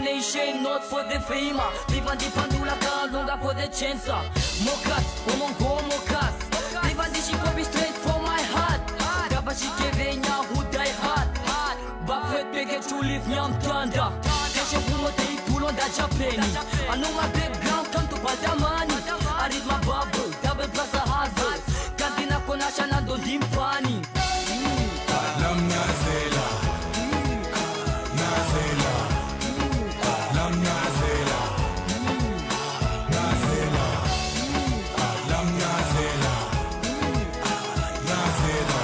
nation, not for the fame. Vivan di pandula ka longa for the chance. Mokas, omongo mokas. Vivan di she come straight from my heart. Gaba she kevenya who die hard. Buffett bege to live nyam tanda. Kashe puno te pulo da Japani. Anu my background come to Padamani. I read my bubble, double plus a hustle. Kantina konasha nando dimpani. Lam Nazela, Nazela, Lam Nazela, Nazela, Lam Nazela, Nazela,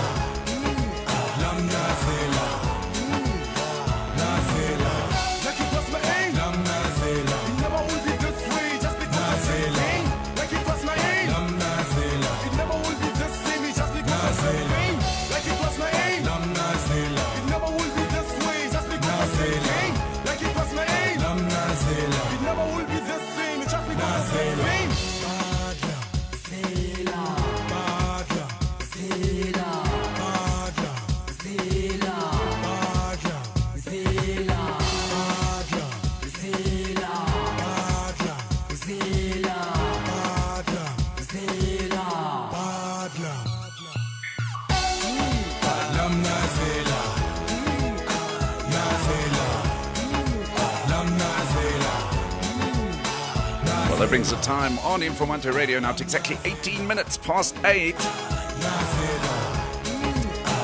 Lam Nazela, Nazela. Like it was my aim, Lam Nazela. It never will be this way, just because I aim. Like it was my aim, Lam Nazela. It never will be this same, just because I aim. Like it was my aim, Lam Nazela. It never will be this way, just because I aim. Like it was my aim, Lam Nazela. It never will be this same, just because I aim. Badla, Badla, Zela, Badla, Zela, Badla, Zela, Badla, Zela, Badla, Zela, Badla, Zela, Badla. Lam Nazela, Nazela, Lam Nazela. Well, that brings the time on Informanté Radio now to exactly 18 minutes past 8.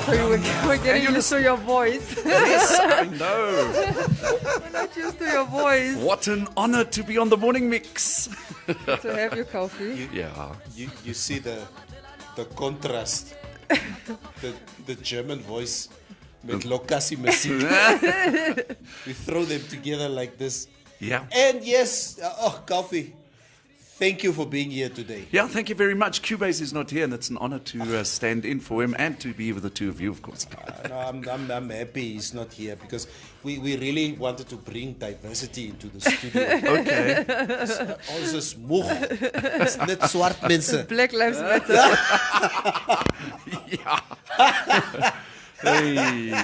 So we're getting used to your voice. Yes, I know. We're not used to your voice. What an honor to be on the morning mix. To have your coffee. Yeah. You see the contrast. the German voice with Lokasi Musik. We throw them together like this. Yeah. And yes, coffee. Thank you for being here today. Yeah, thank you very much. Cubase is not here, and it's an honor to stand in for him and to be with the two of you, of course. No, I'm happy he's not here because we really wanted to bring diversity into the studio. Okay. Ons is moeg. It's net swart mense. Black Lives Matter. Yeah. Hey.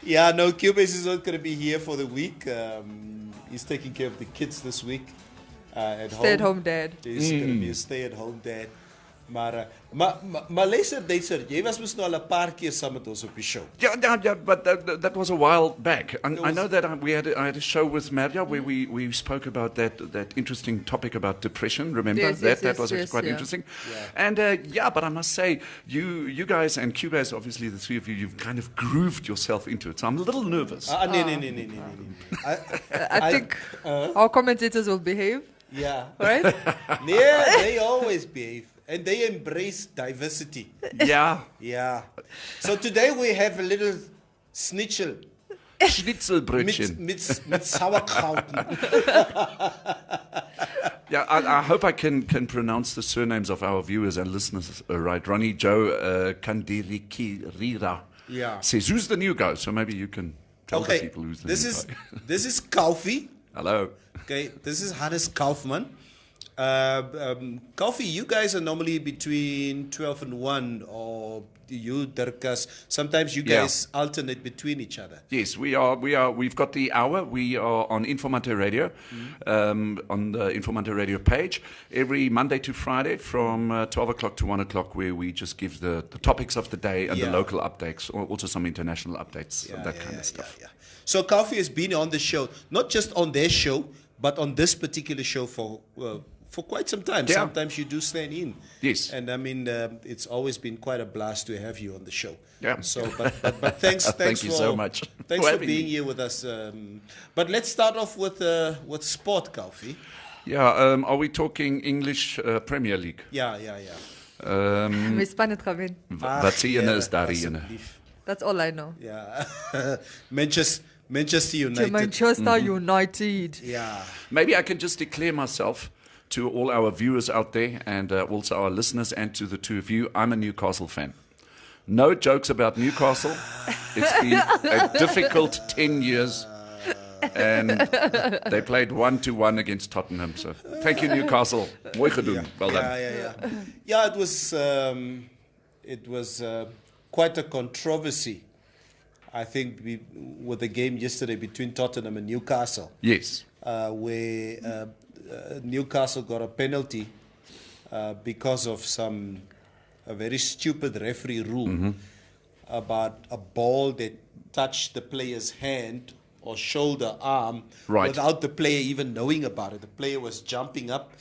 Yeah, no, Cubase is not going to be here for the week. He's taking care of the kids this week. Stay-at-home dad. He's going to be a stay-at-home dad. Maar luister, Duitser, jy was mos nou al 'n paar keer saam met ons op die show. Yeah, but that was a while back. I know that I had a show with Maria where we spoke about that interesting topic about depression. Remember Yes, that was yes, quite yeah. interesting. Yeah. And but I must say, you guys and Cubase, obviously the three of you, you've kind of grooved yourself into it. So I'm a little nervous. Nee. I think our commentators will behave. Yeah. Right? They always behave. And they embrace diversity. Yeah. Yeah. So today we have a little schnitzel. Schnitzelbrötchen. Mit Sauerkraut. Yeah, I hope I can pronounce the surnames of our viewers and listeners right. Ronnie Joe Kandirikirira. Yeah. Says, who's the new guy? So maybe you can tell the people who's the new guy. This is Kaufi. Hello. Okay, this is Hannes Kaufman. Coffee, you guys are normally between 12 and 1, or you, Dirkas, sometimes you guys alternate between each other. Yes, we are. We've got the hour. We are on Informanté Radio, on the Informanté Radio page, every Monday to Friday from 12 o'clock to 1 o'clock, where we just give the topics of the day and the local updates, or also some international updates, and that kind of stuff. Yeah. So Coffee has been on the show, not just on their show, but on this particular show for quite some time. Yeah. Sometimes you do stand in. Yes. And I mean, it's always been quite a blast to have you on the show. Yeah. So, but thanks. Thank you so much. Thanks for being here with us. But let's start off with sport, Coffee. Yeah. Are we talking English Premier League? Yeah. We span het gaan. Wat zie je is daarin? That's all I know. Yeah. Manchester United. Manchester United. Yeah. Maybe I can just declare myself to all our viewers out there and also our listeners and to the two of you. I'm a Newcastle fan. No jokes about Newcastle. It's been a difficult 10 years. And they played 1-1 against Tottenham. So thank you, Newcastle. Mooi gedoen. Well done. Yeah, it was quite a controversy I think with the game yesterday between Tottenham and Newcastle, Yes. where Newcastle got a penalty because of a very stupid referee rule about a ball that touched the player's hand or shoulder, arm, Right. without the player even knowing about it. The player was jumping up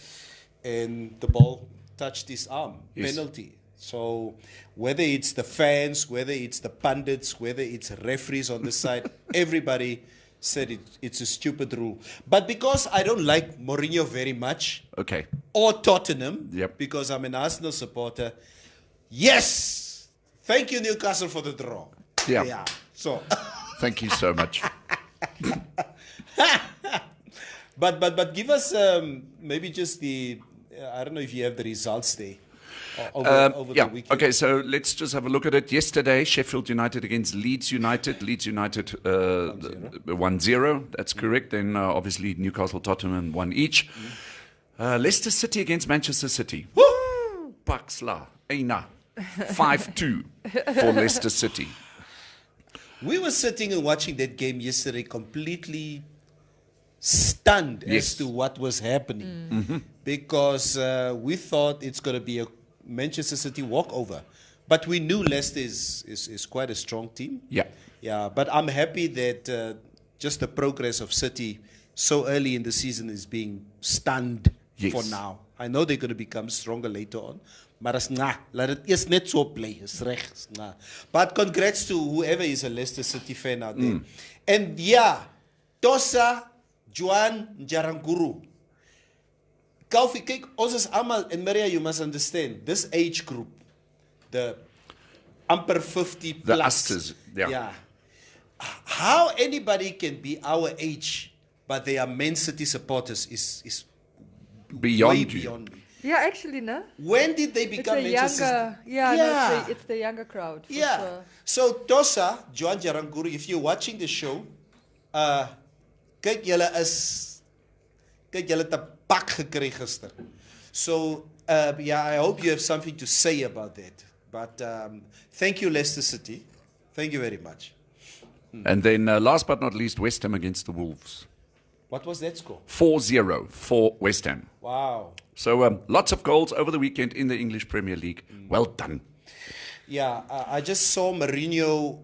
and the ball touched his arm. Yes. Penalty. So whether it's the fans, whether it's the pundits, whether it's referees on the side, everybody said it's a stupid rule. But because I don't like Mourinho very much, Okay. or Tottenham, Yep. because I'm an Arsenal supporter, yes, thank you Newcastle for the draw. Yeah. So, Thank you so much. but give us maybe just I don't know if you have the results there over Yeah. the weekend. Okay, so let's just have a look at it. Yesterday, Sheffield United against Leeds United. Leeds United 1-0. That's correct. Then obviously Newcastle, Tottenham 1 each. Leicester City against Manchester City. Woo! Paxla, Eina. 5-2 for Leicester City. We were sitting and watching that game yesterday, completely stunned Yes. as to what was happening, because we thought it's going to be a Manchester City walkover, but we knew Leicester is quite a strong team. Yeah. But I'm happy that just the progress of City so early in the season is being stunned Yes. for now. I know they're going to become stronger later on, maar as laat het eers net so play, is reg. But congrats to whoever is a Leicester City fan out there. And yeah, Tosa Juan Jaranguru. Kaufi, kyk, ons is almal, and Maria, you must understand, this age group, the amper 50 The plus. Asters, yeah. How anybody can be our age, but they are Man City supporters is Beyond way you. beyond me. Yeah, actually, no. When did they It's become a Manchester younger, City? no, it's the younger crowd. For Yeah. Sure. So Tosa, Joan Jaranguru, if you're watching the show, kyk julle het 'n pak gekry gister. So I hope you have something to say about that. But thank you, Leicester City. Thank you very much. And then last but not least, West Ham against the Wolves. What was that score? 4-0 for West Ham. Wow. So lots of goals over the weekend in the English Premier League. Well done. Yeah, I just saw Mourinho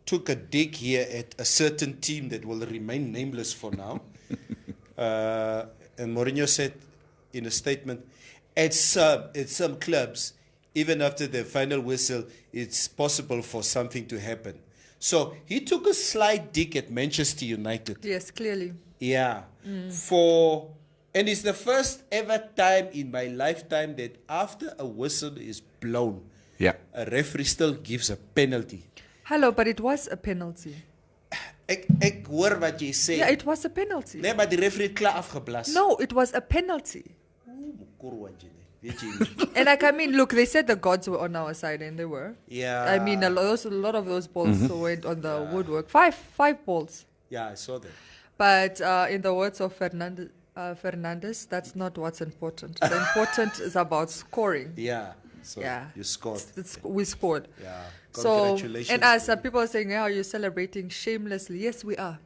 took a dig here at a certain team that will remain nameless for now. And Mourinho said in a statement, at some clubs, even after the final whistle, it's possible for something to happen. So he took a slight dig at Manchester United. Yes, clearly. Yeah. And it's the first ever time in my lifetime that after a whistle is blown, Yeah. a referee still gives a penalty. Hello, but it was a penalty. Ek hoor wat jy sê. Yeah, it was a penalty. Nee, maar die referee het klaar afgeblaas. No, it was a penalty. Kurwa nje, nee. Weet jy nie. And like, I mean, look, they said the gods were on our side, and they were. Yeah. I mean, a lot of those balls went on the woodwork. Five balls. Yeah, I saw that. But in the words of Fernandez, that's not what's important. The important is about scoring. Yeah. So Yeah. you scored. We scored. Yeah. So, Congratulations. and as people are saying, how you're celebrating shamelessly. Yes, we are.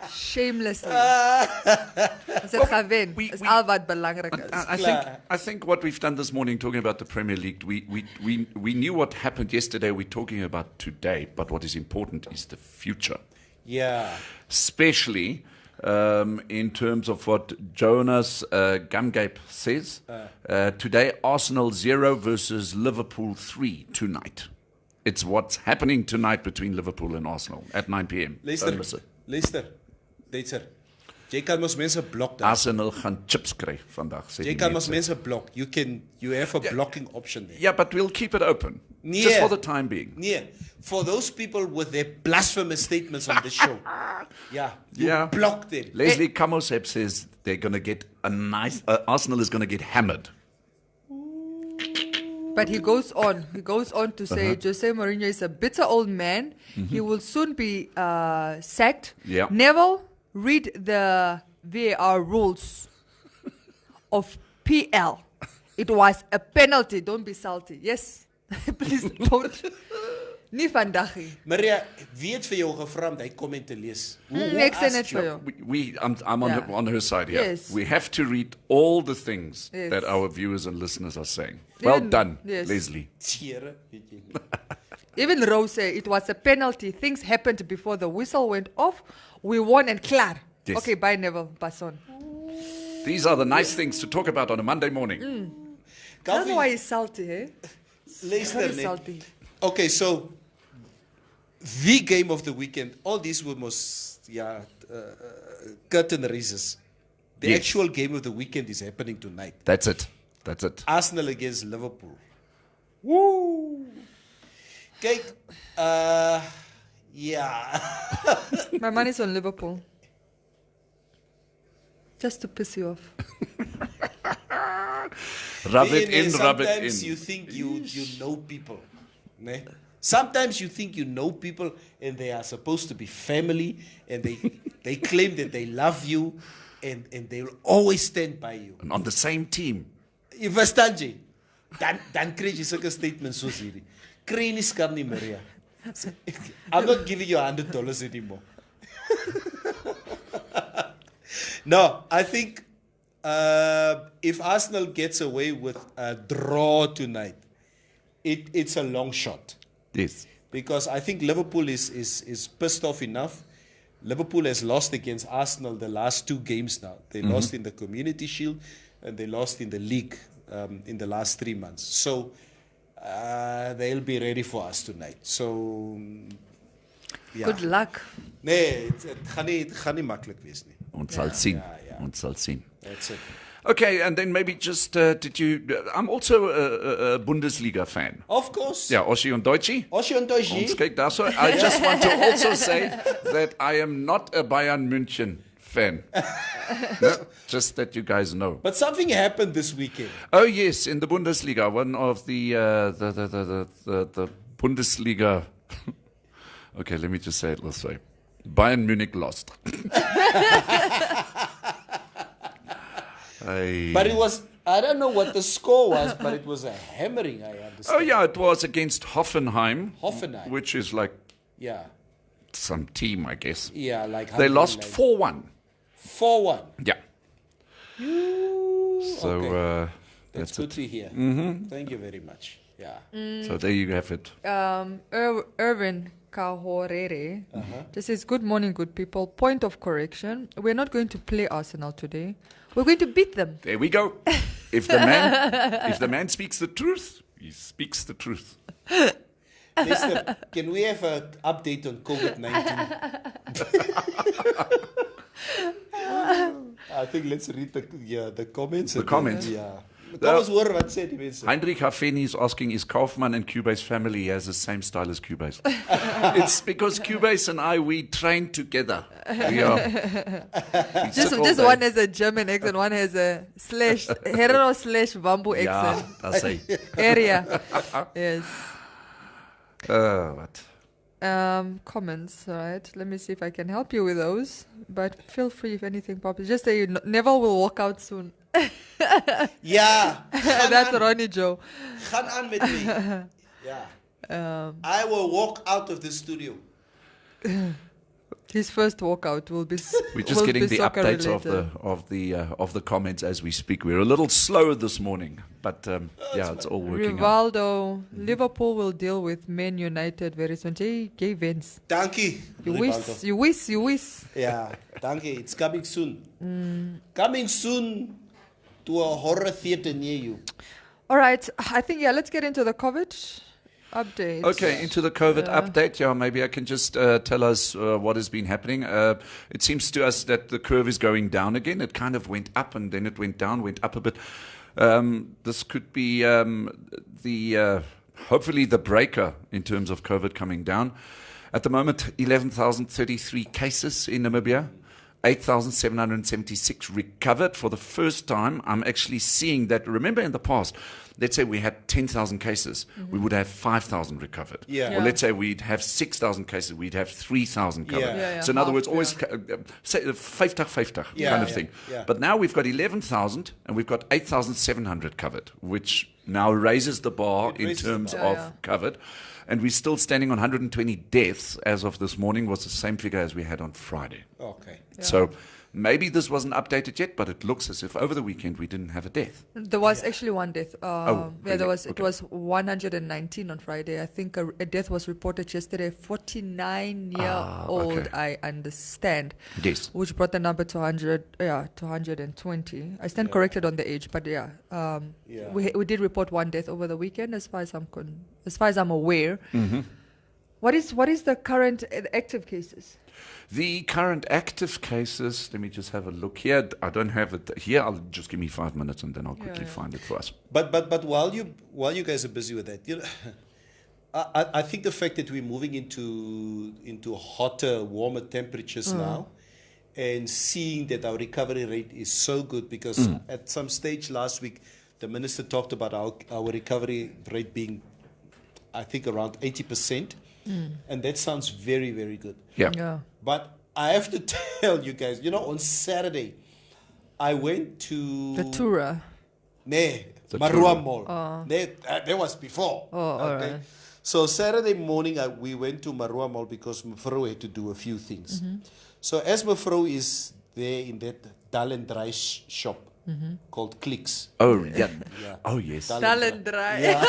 Shamelessly. Is it Gavin? Is al wat belangrik is. I think what we've done this morning, talking about the Premier League, we knew what happened yesterday. We're talking about today, but what is important is the future, Yeah. especially in terms of what Jonas Gamgape says. Today, Arsenal 0 versus Liverpool 3 tonight. It's what's happening tonight between Liverpool and Arsenal at 9 p.m. Don't miss it. Luister. Jy kan mos mense blok daar. Arsenal gaan chips kry vandag. Sê Jy die kan mos mense. mense blok. You have a blocking option there. Yeah, but we'll keep it open. Nee. Just for the time being. Nee, for those people with their blasphemous statements on the show. Yeah. You Yeah. block them. Leslie Kamosep says they're going to get a nice... Arsenal is going to get hammered. But he goes on. He goes on to say Jose Mourinho is a bitter old man. He will soon be sacked. Yeah. Neville, read the VAR rules of PL. It was a penalty. Don't be salty. Yes. Please don't. Nie vandag nie. Maria, wie het vir jou gevra om hy kom en te lees? Ek sê net asked vir you? jou. I'm on, Yeah. on her side here. Yes. We have to read all the things Yes. that our viewers and listeners are saying. Well Even- done, yes. Leslie. Tjere, weet jy nie. Even Rose said it was a penalty. Things happened before the whistle went off. We won and klaar. Yes. Okay, bye Neville. Pass on. These are the nice things to talk about on a Monday morning. I don't know Calvin, why he's salty, eh? luister Very net. salty. Okay, so the game of the weekend, all these were most curtain raisers. The Yes. actual game of the weekend is happening tonight. That's it. That's it. Arsenal against Liverpool. Woo! Kyk, yeah. My money's on Liverpool. Just to piss you off. Rub it Being, in, rub it sometimes in. you think you know people. Ne? Sometimes you think you know people and they are supposed to be family and they claim that they love you and they will always stand by you. And on the same team. You verstaan jy? Dan kry jy sulke statements soos hierdie. Kry nie skam nie, Maria. I'm not giving you $100 anymore. No, I think if Arsenal gets away with a draw tonight, it's a long shot. Yes. Because I think Liverpool is pissed off enough. Liverpool has lost against Arsenal the last 2 games now. They lost in the Community Shield and they lost in the league in the last 3 months. So they'll be ready for us tonight. So yeah. Good luck. Nee, het gaan nie maklik wees nie. Ons sal sien. yeah. Ons sal sien. That's it. Okay, and then maybe just, I'm also a Bundesliga fan. Of course. Yeah, Ossie und Deutsche. Ossie und Deutsche. Ons kyk daarso. I just want to also say that I am not a Bayern München fan. No, just that you guys know. But something happened this weekend. Oh yes, in the Bundesliga, one of the Bundesliga. Okay, let me just say it this way: Bayern Munich lost. But it was, I don't know what the score was, but it was a hammering, I understand. Oh yeah, it was against Hoffenheim, Hoffenheim. which is like Yeah. some team, I guess. Yeah, like They lost like 4-1. 4-1. Yeah. So Okay. that's That's good it. to hear. Thank you very much. Yeah. So there you have it. Irvin Kahorere just says, good morning, good people. Point of correction. We're not going to play Arsenal today. We're going to beat them. There we go. If the man speaks the truth, he speaks the truth. Listen, can we have an update on COVID-19? I think let's read the comments. The comments. Yeah. Kom ons hoor wat sê die mense. Heinrich Hafeni is asking, is Kaufman and Cubase family? He has the same style as Cubase. It's because Cubase and I, we train together. We are. We sit all Just day. one has a German accent, one has a /Herero/Bambu Yeah, accent. that's it. Area. Yes. What? Comments, right? Let me see if I can help you with those. But feel free if anything pops. Just say Neville will walk out soon. Ja. That's Ronnie Joe. Gaan aan met my. Ja. I will walk out of the studio. His first walkout will be. We're just will getting be the soccer updates related. of the comments as we speak. We're a little slow this morning, but yeah, it's all working out. Rivaldo, Liverpool will deal with Man United very soon. Gay Vince. Dankie. You Rivaldo. wish. Ja, dankie. It's coming soon. Coming soon to a horror theater near you. All right, I think let's get into the COVID update. Okay, into the COVID update. Yeah, maybe I can just tell us what has been happening. It seems to us that the curve is going down again. It kind of went up and then it went down, went up a bit. This could be hopefully the breaker in terms of COVID coming down. At the moment, 11,033 cases in Namibia. 8,776 recovered. For the first time, I'm actually seeing that. Remember in the past, let's say we had 10,000 cases, we would have 5,000 recovered. Yeah. Or let's say we'd have 6,000 cases, we'd have 3,000 covered. Yeah. So in other Half, words, always say 50 kind of thing. Yeah. But now we've got 11,000 and we've got 8,700 covered, which now raises the bar in raises the terms bar. of Yeah. covered. And we're still standing on 120 deaths as of this morning, was the same figure as we had on Friday. Okay. So maybe this wasn't updated yet, but it looks as if over the weekend we didn't have a death. There was actually one death. really? There was. It Okay. was 119 on Friday. I think a death was reported yesterday. 49-year-old, okay. I understand. Yes. Which brought the number to 100. Yeah, to 120. I stand corrected on the age, but yeah. We did report one death over the weekend, as far as I'm aware. Mm-hmm. What is the current active cases? The current active cases, let me just have a look here. I don't have it here. I'll just give me 5 minutes and then I'll quickly find it for us. But while you guys are busy with that, you know, I think the fact that we're moving into hotter, warmer temperatures now, and seeing that our recovery rate is so good, because at some stage last week, the minister talked about our recovery rate being, I think, around 80%, and that sounds very, very good. Yeah. But I have to tell you guys, you know, on Saturday, I went to The Tura. Marua Mall. That was before. alright. So Saturday morning, we went to Marua Mall because Mefro had to do a few things. So as Mefro is there in that dull and dry shop called Clicks. Oh, yeah. Oh, yes. Dull and dry. Yeah.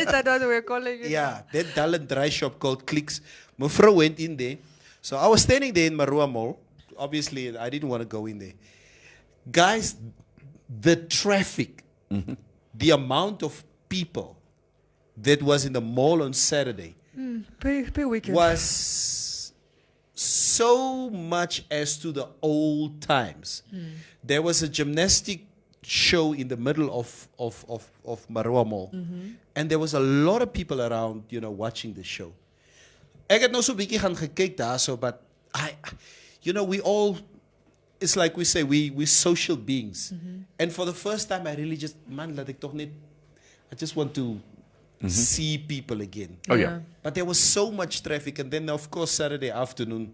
Is that what we're calling it? Yeah, that dull and dry shop called Clicks. Mefro went in there. So I was standing there in Marua Mall. Obviously, I didn't want to go in there. Guys, the traffic, the amount of people that was in the mall on Saturday Pay weekend. was so much as to the old times. There was a gymnastic show in the middle of Marua Mall, and there was a lot of people around, you know, watching the show. Ek het nou so 'n bietjie gaan gekyk daarso, but we all, it's like we say, we social beings. And for the first time, I really just, I just want to see people again. Oh, yeah. But there was so much traffic. And then, of course, Saturday afternoon,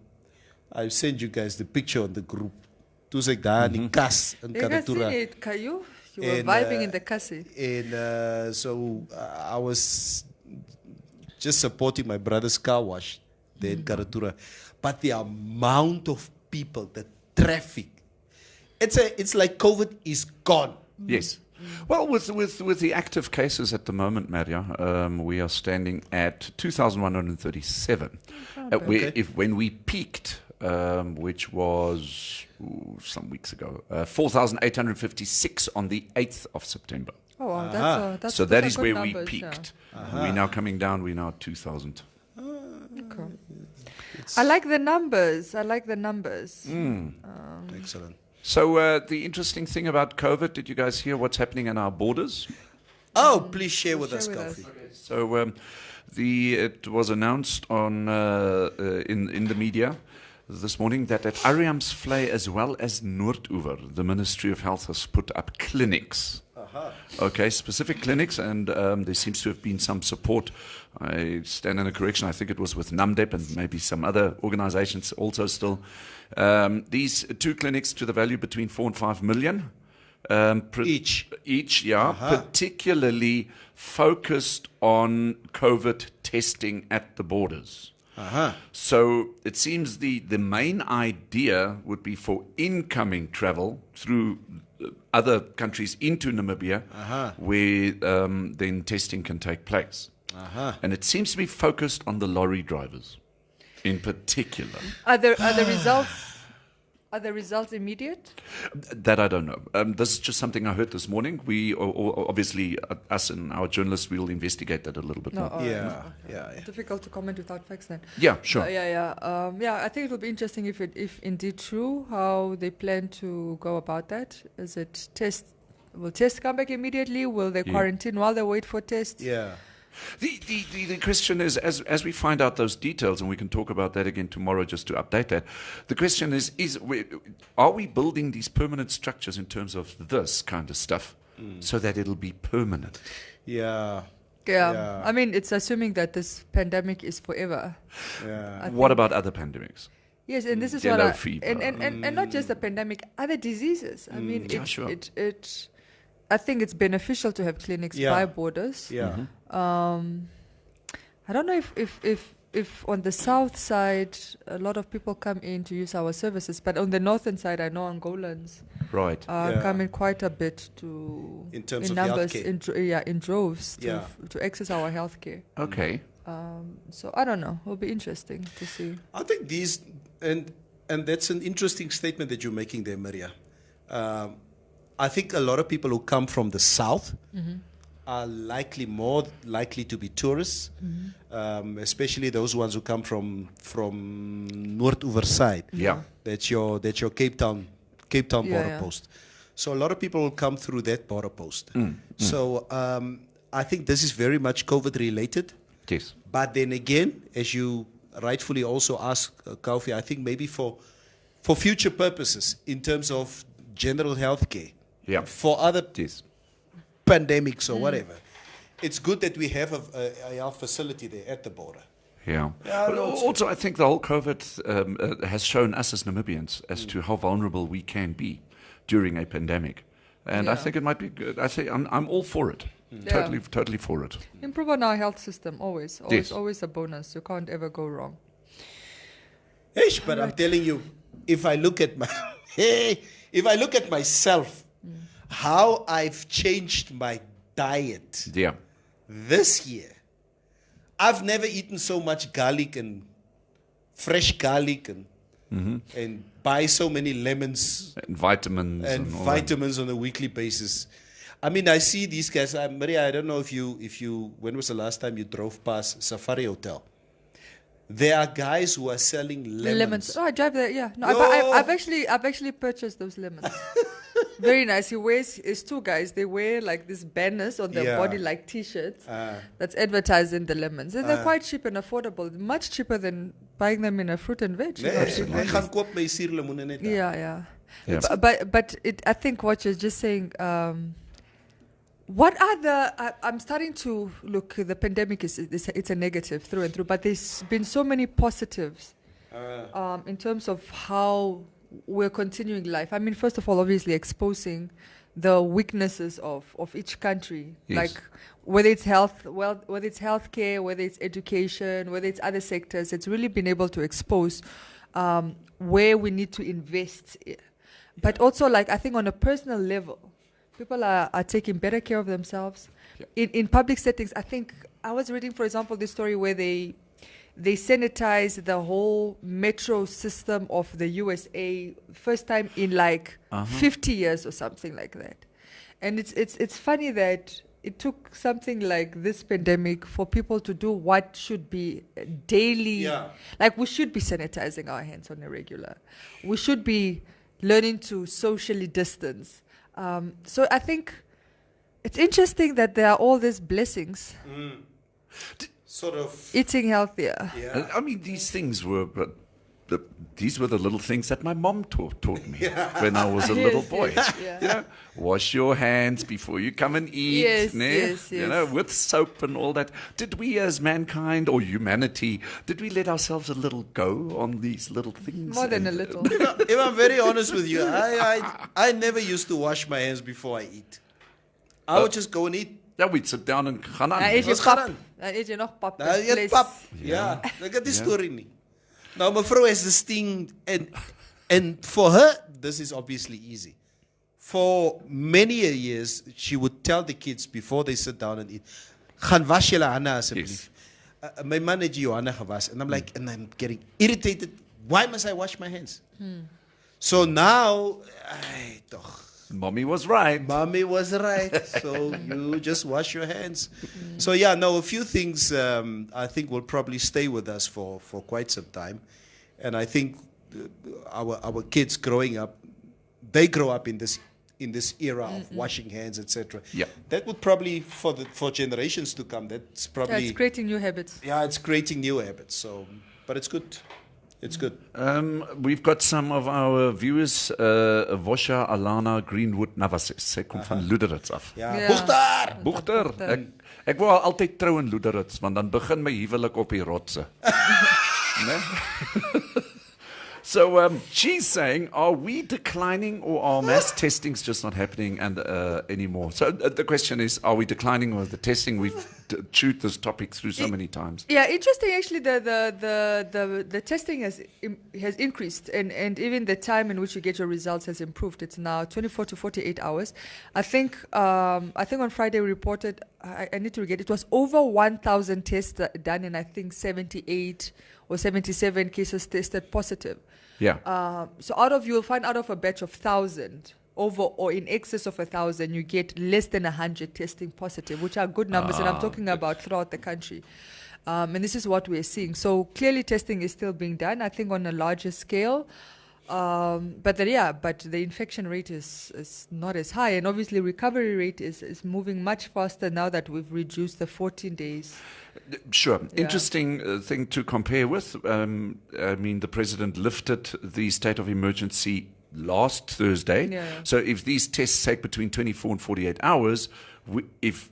I sent you guys the picture on the group. Toe ek daar in die kas in You can see Karatura. it, Caillou. You were And, vibing in the cassie. And so I was just supporting my brother's car wash there in Karatura. But the amount of people, the traffic, it's like COVID is gone. Yes. Well, with the active cases at the moment, Maria, we are standing at 2,137. When we peaked, which was some weeks ago, 4,856 on the 8th of September. Oh, wow. That's So those that are is good where numbers, we yeah. peaked. We're now coming down. We're now at 2,000. Okay. I like the numbers. Excellent. So the interesting thing about COVID, did you guys hear what's happening in our borders? Oh, please share with us, Share with Kofi. So it was announced on in the media this morning that at Ariamsvlei as well as Noordoever, the Ministry of Health has put up clinics. Okay, specific clinics, and there seems to have been some support. I stand in a correction. I think it was with NAMDEP and maybe some other organizations also still. These two clinics to the value between 4 and 5 million. Each, yeah, particularly focused on COVID testing at the borders. So it seems the main idea would be for incoming travel through other countries into Namibia, where then testing can take place. And it seems to be focused on the lorry drivers in particular. Are the results immediate? That I don't know. This is just something I heard this morning. We obviously, us and our journalists, will investigate that a little bit more. Yeah. Difficult to comment without facts then. Yeah, sure. I think it will be interesting if indeed true, how they plan to go about that. Is it will tests come back immediately? Will they quarantine while they wait for tests? Yeah. The question is, as we find out those details, and we can talk about that again tomorrow just to update that, the question is are we building these permanent structures in terms of this kind of stuff so that it'll be permanent? Yeah. I mean, it's assuming that this pandemic is forever. Yeah. What about other pandemics? Yes, and this is Yellow what fever. and not just the pandemic, other diseases. I mean, sure. I think it's beneficial to have clinics by borders. Yeah. I don't know if on the south side a lot of people come in to use our services, but on the northern side, I know Angolans Right. come in quite a bit to In terms of numbers, healthcare. in droves Yeah. to access our healthcare. Okay. So I don't know. It'll be interesting to see. I think these, and that's an interesting statement that you're making there, Maria. I think a lot of people who come from the south are more likely to be tourists, especially those ones who come from Noordoever side. Yeah. That's your Cape Town border Yeah. post. So a lot of people will come through that border post. So I think this is very much COVID related. Yes. But then again, as you rightfully also asked, Kaufi, I think maybe for future purposes in terms of general health care, Yeah. for other Yes. pandemics or whatever, it's good that we have a health facility there at the border. Yeah. Yeah, But no, it's also, I think the whole COVID has shown us as Namibians as to how vulnerable we can be during a pandemic. And I Yeah. think it might be good. I say I'm all for it. Totally for it. Improve on our health system, always Yes. a bonus. You can't ever go wrong. Ish, but I'm telling you, if I look at myself, how I've changed my diet Yeah. this year, I've never eaten so much garlic and fresh garlic and buy so many lemons And vitamins. and all vitamins on a weekly basis. I mean, I see these guys. Maria, I don't know if you. When was the last time you drove past Safari Hotel? There are guys who are selling lemons. Oh, I drive there. Yeah, no, Yo. I've actually purchased those lemons. Very nice. It's two guys. They wear like these banners on their Yeah. body, like T-shirts. That's advertising the lemons, and they're quite cheap and affordable. Much cheaper than buying them in a fruit and veg. Nee, ek gaan koop my suurlemoene net daar. Yeah. Yeah. But I think what you're just saying. What are I'm starting to look. The pandemic it's a negative through and through, but there's been so many positives in terms of how we're continuing life. I mean, first of all, obviously exposing the weaknesses of each country, Yes. like whether it's whether it's healthcare, whether it's education, whether it's other sectors. It's really been able to expose where we need to invest, but also, like, I think on a personal level, people are taking better care of themselves. Yeah. In public settings, I think I was reading, for example, this story where they sanitize the whole metro system of the USA first time in like 50 years or something like that. And it's funny that it took something like this pandemic for people to do what should be daily. Yeah. Like, we should be sanitizing our hands on a regular. We should be learning to socially distance. So I think it's interesting that there are all these blessings. Sort of. Eating healthier. Yeah. I mean, these things were, these were the little things that my mom taught me when I was a little boy. Yeah. You know, wash your hands before you come and eat. Yes, né? yes, You know, yes. with soap and all that. Did we as mankind or humanity, did we let ourselves a little go on these little things? More than a And, little. If I'm very honest with you, I never used to wash my hands before I eat. I would just go and eat. Yeah, we'd sit down and gaan aan. Dan eet jy Ons pap. gaan aan. Dan eet jy nog pap. Nou, en eet vlees. pap. Ja, ek het die storie nie. Nou, mevrou has this thing, and for her, this is obviously easy. For many years, she would tell the kids before they sit down and eat, gaan was julle hande asseblief. My man het jou hande gewas, and I'm like, and I'm getting irritated. Why must I wash my hands? So now, toch. Mommy was right. Mommy was right. So you just wash your hands. So yeah, no, a few things I think will probably stay with us for quite some time. And I think our kids growing up, they grow up in this era of washing hands, etc. Yeah. That would probably for generations to come. That's Yeah, probably it's creating new habits. it's creating new habits. So, but it's good. It's good. We've got some of our viewers, Vosha Alana Greenwood Navasis. Sy kom van Luderitz af. Ja, Ja. Boegter! Boegter, ek wou altyd trou in Luderitz, want dan begin my huwelik op die rotse. Né? So she's saying, are we declining or are mass testings just not happening anymore? So the question is, are we declining or the testing? We've chewed this topic through so many times. Yeah, interesting. Actually, the testing has increased, and even the time in which you get your results has improved. It's now 24 to 48 hours. I think on Friday we reported. I need to get it was over 1,000 tests done, and I think 78 or 77 cases tested positive. Yeah. So you'll find out of a batch of 1,000. Over or in excess of 1,000, you get less than 100 testing positive, which are good numbers, and I'm talking about throughout the country. And this is what we're seeing. So clearly, testing is still being done, I think, on a larger scale. But the infection rate is not as high, and obviously recovery rate is moving much faster now that we've reduced the 14 days. Sure. Yeah. Interesting thing to compare with. I mean, the president lifted the state of emergency last Thursday. Yeah. So if these tests take between 24 and 48 hours, if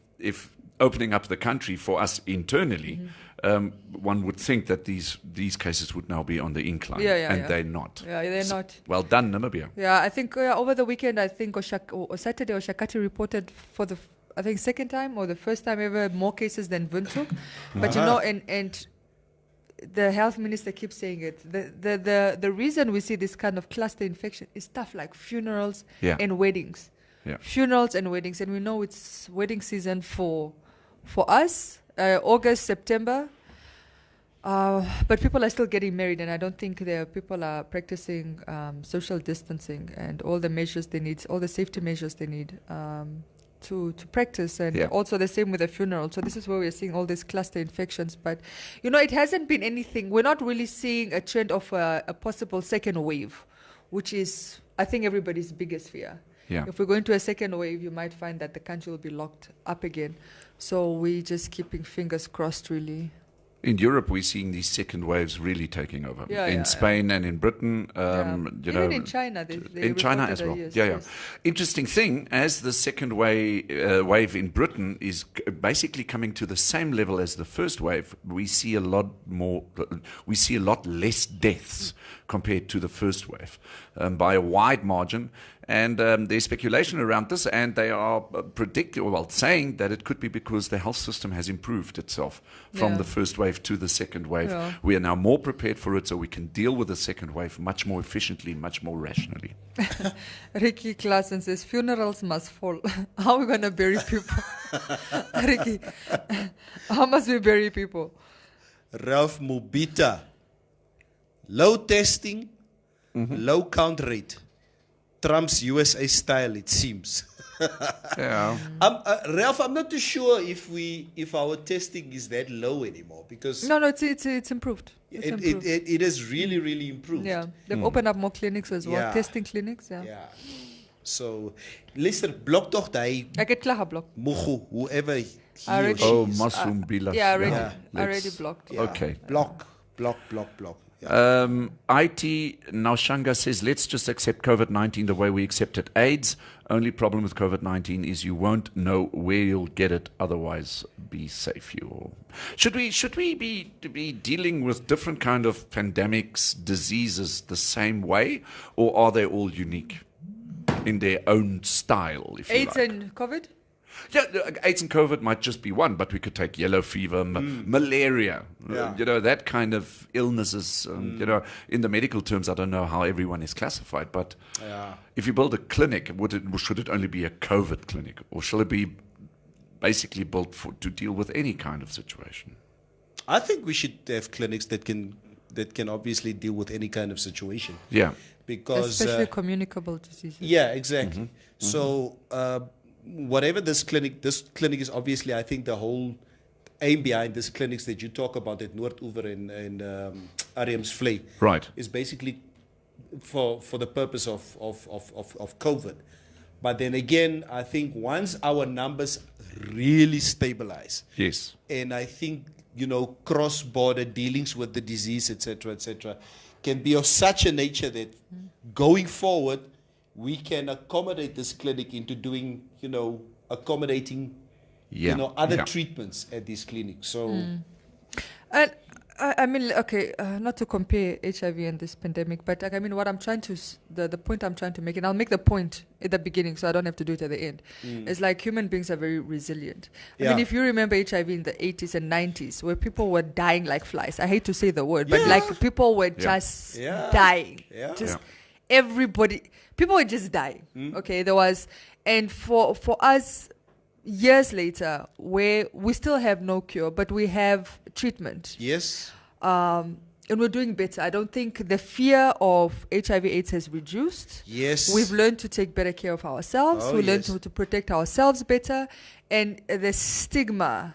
opening up the country for us internally, one would think that these cases would now be on the incline, they're not. Yeah, they're not. Well done, Namibia. Yeah, I think over the weekend, I think Saturday, Oshakati reported for the second time or the first time ever more cases than Windhoek. But and the health minister keeps saying it. The reason we see this kind of cluster infection is stuff like funerals and weddings. Yeah. Funerals and weddings, and we know it's wedding season for us, August, September. But people are still getting married, and I don't think people are practicing social distancing and all the measures they need, all the safety measures they need to practice, and also the same with the funeral. So this is where we're seeing all these cluster infections. But it hasn't been anything. We're not really seeing a trend of a possible second wave, which is, I think, everybody's biggest fear. Yeah. If we're going to a second wave, you might find that the country will be locked up again. So we're just keeping fingers crossed, really. In Europe, we're seeing these second waves really taking over. In Spain and in Britain, even in China, in China as well. Yes. Interesting thing, as the second wave in Britain is basically coming to the same level as the first wave, we see a lot less deaths compared to the first wave by a wide margin. And there's speculation around this, and they are saying that it could be because the health system has improved itself from the first wave to the second wave. Yeah. We are now more prepared for it, so we can deal with the second wave much more efficiently, much more rationally. Ricky Klassen says, funerals must fall. How are we going to bury people? Ricky, how must we bury people? Ralph Mubita. Low testing, low count rate. Trump's USA style, it seems. Yeah. Ralph, I'm not too sure if our testing is that low anymore, because No, it's improved. it has really, really improved. Yeah, they've opened up more clinics as well, testing clinics. Yeah. So, listen, block toch die I get klaar block. Mugu, whoever he or Already. she Oh, is. Masum Bilas. Yeah, already, let's- blocked. Yeah. Okay. Block. Yeah. IT Naushanga says, let's just accept COVID-19 the way we accepted AIDS. Only problem with COVID-19 is you won't know where you'll get it. Otherwise, be safe, you all. Should we be dealing with different kind of pandemics, diseases the same way, or are they all unique in their own style? If AIDS you like? and COVID? Yeah, AIDS and COVID might just be one, but we could take yellow fever, malaria, Yeah. that kind of illnesses. In the medical terms, I don't know how everyone is classified, but if you build a clinic, should it only be a COVID clinic, or shall it be basically built to deal with any kind of situation? I think we should have clinics that can obviously deal with any kind of situation. Yeah. Because Especially communicable diseases. yeah, exactly. So whatever this clinic is obviously, I think the whole aim behind this clinics that you talk about at Noordoever and Ariamsvlei Right. is basically for the purpose of COVID. But then again, I think once our numbers really stabilize, Yes. and I think, cross-border dealings with the disease, etc., can be of such a nature that going forward, we can accommodate this clinic into doing, accommodating, other treatments at these clinics. So, And I mean, okay, not to compare HIV and this pandemic, but like, I mean, what I'm trying to, the point I'm trying to make, and I'll make the point at the beginning so I don't have to do it at the end, is like human beings are very resilient. I mean, if you remember HIV in the 80s and 90s, where people were dying like flies, I hate to say the word, but like people were just dying. Just everybody, people were just dying. Okay, there was, and for us, years later, where we still have no cure, but we have treatment. Yes. And we're doing better. I don't think the fear of HIV/AIDS has reduced. Yes. We've learned to take better care of ourselves. We learned to protect ourselves better. And the stigma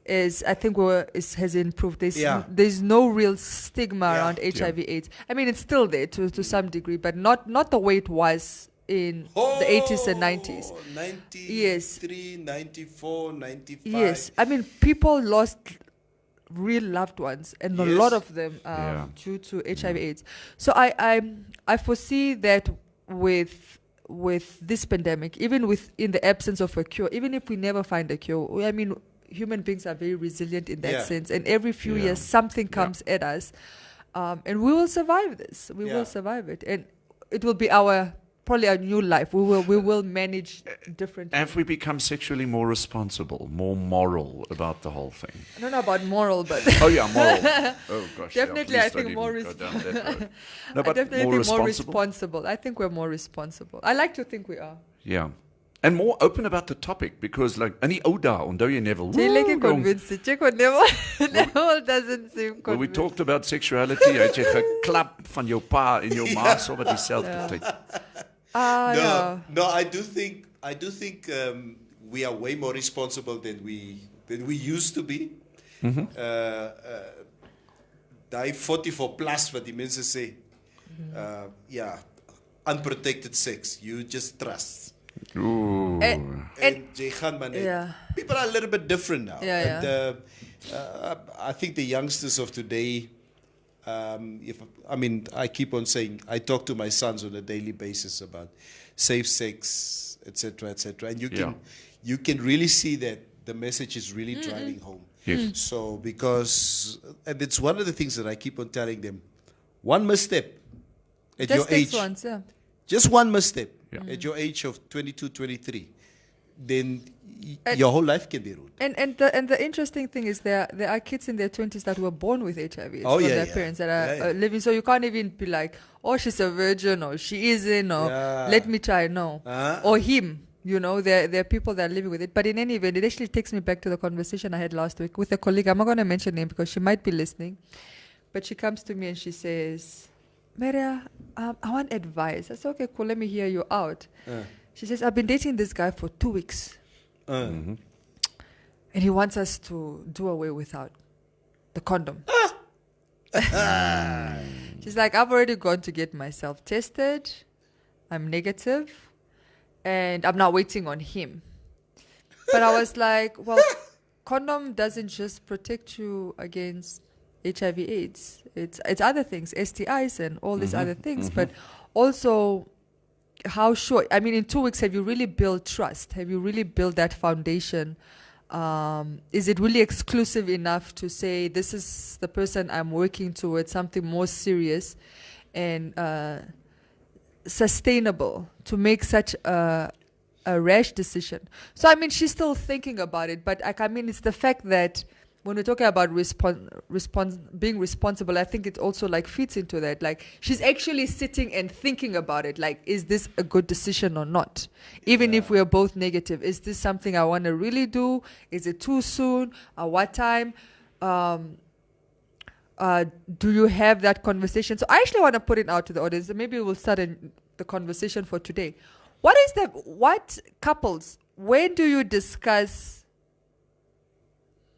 I think has improved. There's no real stigma around HIV/AIDS. I mean, it's still there to some degree, but not the way it was in the 80s and 90s. 93, 94, 95. Yes. I mean, people lost real loved ones, and a lot of them due to HIV/AIDS. So I foresee that with this pandemic, even in the absence of a cure, even if we never find a cure, I mean, human beings are very resilient in that sense. And every few years, something comes at us, and we will survive this. We will survive it, and it will be probably a new life. We will manage differently. Have we become sexually more responsible, more moral about the whole thing? I don't know about moral, but Oh yeah, moral. Oh gosh. definitely, yeah, I think more No, I but definitely more think more responsible. responsible. I think we're more responsible. I like to think we are. Yeah. And more open about the topic, because like any Oda, onthou jy Neville. Jy Woo, lekker jong. convinced. Check on Neville doesn't seem convinced. When we talked about sexuality, het jy geklap van jou pa en jou ma so wat dieselfde tyd. No, I do think we are way more responsible than we used to be. Die 44 plus wat die mense sê. Unprotected sex. You just trust. Ooh. And jy gaan maar net. People are a little bit different now. And, I think the youngsters of today, I keep on saying, I talk to my sons on a daily basis about safe sex, etc., etc., and you can really see that the message is really driving home. Yes. So and it's one of the things that I keep on telling them: one misstep at Just your age, takes once, just one misstep at your age of 22, 23, then your whole life can be ruined. And the interesting thing is there are kids in their 20s that were born with HIV from their parents that are living. So you can't even be like, oh, she's a virgin, or she isn't, or let me try. No. Or him. You know, there are people that are living with it. But in any event, it actually takes me back to the conversation I had last week with a colleague. I'm not going to mention her name because she might be listening. But she comes to me and she says, Maria, I want advice. I said, okay, cool, let me hear you out. She says, I've been dating this guy for 2 weeks. And he wants us to do away without the condom. She's like, I've already gone to get myself tested. I'm negative. And I'm now waiting on him. But I was like, well, condom doesn't just protect you against HIV/AIDS. It's other things, STIs and all these other things. But also, how sure? I mean, in 2 weeks, have you really built trust? Have you really built that foundation? Is it really exclusive enough to say, this is the person I'm working towards, something more serious and sustainable to make such a rash decision? So, I mean, she's still thinking about it. But, I mean, it's the fact that when we're talking about being responsible, I think it also like fits into that. Like, she's actually sitting and thinking about it. Like, is this a good decision or not? Even if we are both negative, is this something I want to really do? Is it too soon? At what time? Do you have that conversation? So I actually want to put it out to the audience. Maybe we'll start the conversation for today. What couples, when do you discuss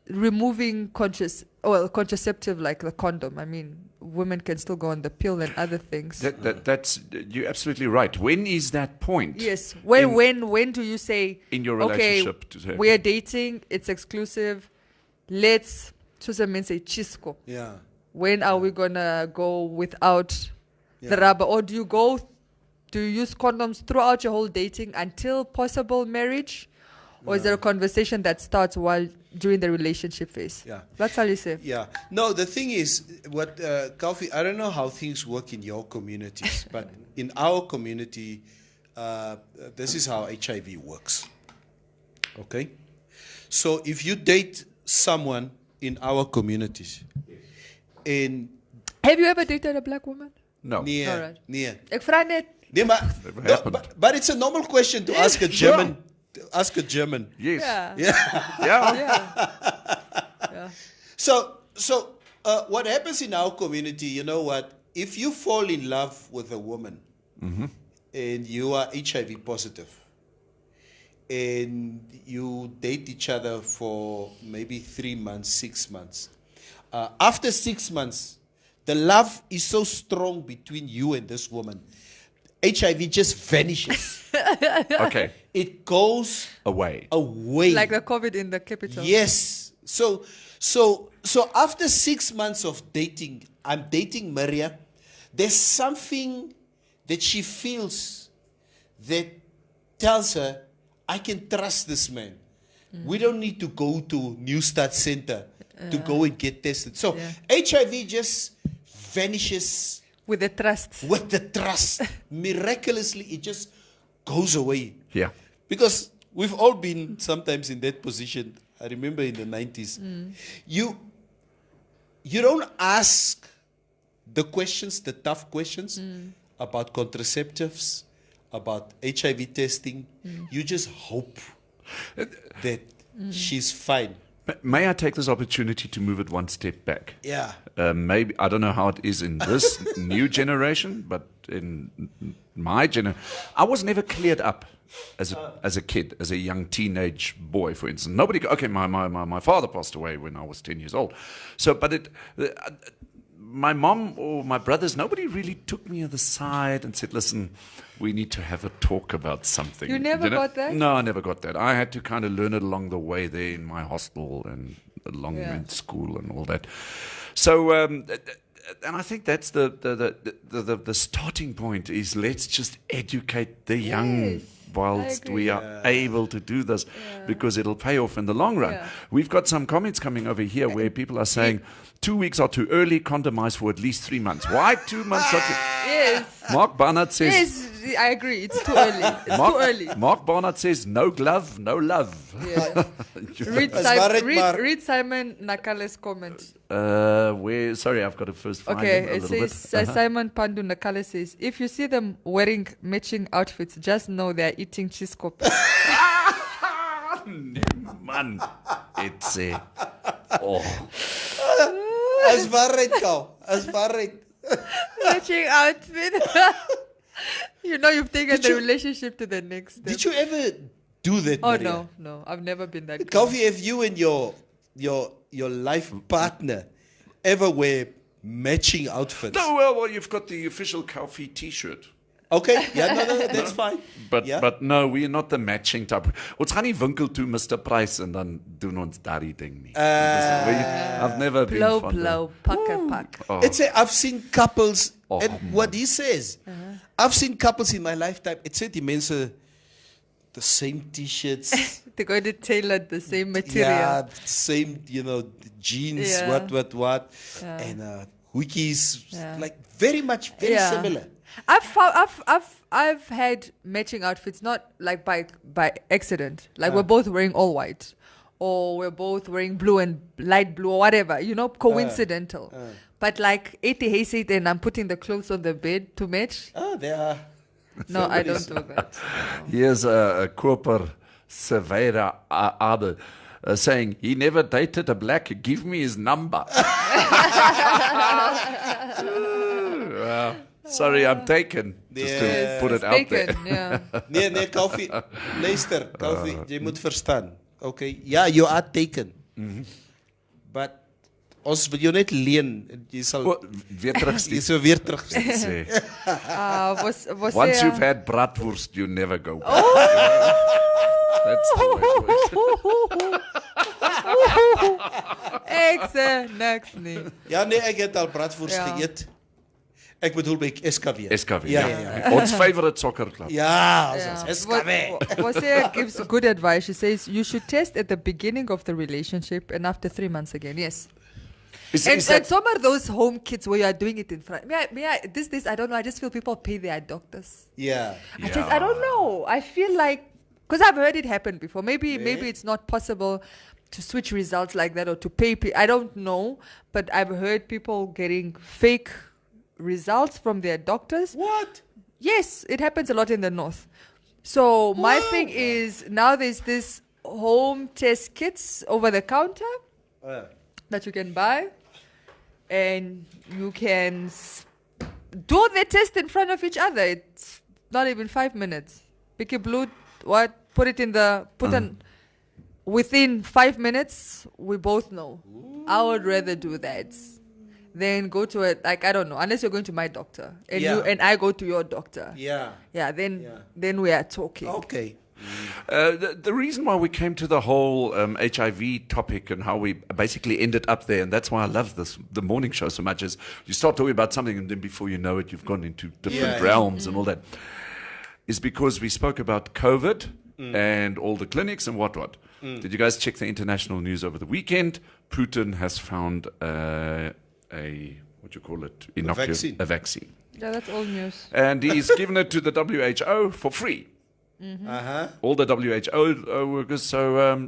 removing contraceptive like the condom? I mean, women can still go on the pill and other things. That's you're absolutely right. When is that point? Yes. When do you say in your relationship? Okay, we're dating, it's exclusive. Let's say chisco. Yeah. When are we gonna go without the rubber? Or do you use condoms throughout your whole dating until possible marriage? Or is there a conversation that starts while during the relationship phase. Yeah. Wat sal jy sê? Yeah. No, the thing is, what Kofi, I don't know how things work in your communities, but in our community, this is how HIV works. Okay? So if you date someone in our communities, and Have you ever dated a black woman? No. nee, Alright. nee. Ek vra net. Nee, maar, Never no, happened. but it's a normal question to ask a German. To ask a German. Yes. Yeah. Yeah. Yeah. So what happens in our community, you know what? If you fall in love with a woman and you are HIV positive and you date each other for maybe 3 months, 6 months, after 6 months, the love is so strong between you and this woman. HIV just vanishes. Okay. It goes Away. away. Like the COVID in the capital. Yes. So after 6 months of dating, I'm dating Maria. There's something that she feels that tells her, I can trust this man. We don't need to go to New Start Center to go and get tested. So HIV just vanishes With the trust. with the trust. Miraculously, it just goes away. Yeah. Because we've all been sometimes in that position. I remember in the 90s. You don't ask the questions, the tough questions about contraceptives, about HIV testing. You just hope that she's fine. May I take this opportunity to move it one step back? Yeah. Maybe, I don't know how it is in this new generation, but in my generation, I was never cleared up as a kid, as a young teenage boy, for instance. Nobody, okay, my father passed away when I was 10 years old. So, but my mom or my brothers, nobody really took me on the side and said, listen, we need to have a talk about something. You never got that? No, I never got that. I had to kind of learn it along the way there in my hostel and along in school and all that. So, and I think that's the starting point is let's just educate the young whilst we are able to do this because it'll pay off in the long run. Yeah. We've got some comments coming over here where people are saying 2 weeks are too early, condomize for at least 3 months. Why 2 months are too... Yes. Mark Barnard says... Yes, I agree. It's too early. It's too early. Mark Barnard says, no glove, no love. Yeah. Read Simon Nakale's comment. Sorry, I've got to first find Okay, him a it little says bit. Simon Pandu Nakale says, if you see them wearing matching outfits, just know they're eating cheese cop. Man, it's a... Oh. As waarheid, Kou. As waarheid. Matching outfit. You know you've taken the relationship to the next step. Did you ever do that, Oh Maria? no, I've never been that. Kofi, have you and your life partner ever wear matching outfits? No, well, you've got the official Coffee T-shirt. Okay, yeah, no, that's fine. But yeah? but no, we're not the matching type. Ons gaan nie winkel toe Mr. Price en dan doen ons daardie ding nie. I've never been Blow, fond blow, pack. Oh. It's I've seen couples, Oh, and man. what he says, I've seen couples in my lifetime. It's die mense the same T-shirts. They're going to tailor the same material. Yeah, same, jeans, Yeah. what, Yeah. and hoekies, Yeah. like very similar. I've had matching outfits, not like by accident. Like we're both wearing all white, or we're both wearing blue and light blue, or whatever. Coincidental. But like 80 hayseed, and I'm putting the clothes on the bed to match. Oh, they are. No, I don't do that. Here's a Cooper Severa Abel saying he never dated a black. Give me his number. Sorry, I'm taken. Just to put it out there. Bacon, yeah. Nee, Kofi. Luister, Kofi, jy moet verstaan. Okay, ja, you are taken. But ons wil jou net leen. Jy sal Weer terugstuur. jy sal weer terug. Sê, Você once you've had bratwurst, you never go back. That's the way it works. Ek sê niks nie. Ja, nee, ek het al bratwurst Ja. geëet. Ek bedoel by SKW. SKW. Ja. Ons favorite soccer club. Ja, Yeah. SKW. Hosea gives good advice. She says you should test at the beginning of the relationship and after 3 months again. Yes. Is And that, some are those home kits where you are doing it in front. This, I don't know. I just feel people pay their doctors. Yeah. I don't know. I feel like, because I've heard it happen before. Maybe it's not possible to switch results like that or to pay. I don't know. But I've heard people getting fake results from their doctors. What? Yes, it happens a lot in the north. So my thing is now there's this home test kits over the counter that you can buy, and you can do the test in front of each other. It's not even 5 minutes. Pick your blood, put it in the within 5 minutes. We both know. I would rather do that than go to I don't know, unless you're going to my doctor and you and I go to your doctor. Then we are talking. Okay. the reason why we came to the whole HIV topic and how we basically ended up there, and that's why I love the morning show so much, is you start talking about something and then before you know it, you've gone into different realms and all that, is because we spoke about COVID and all the clinics and what. Did you guys check the international news over the weekend? Putin has found a vaccine. Yeah, that's old news. And he's given it to the WHO for free. All the WHO workers. So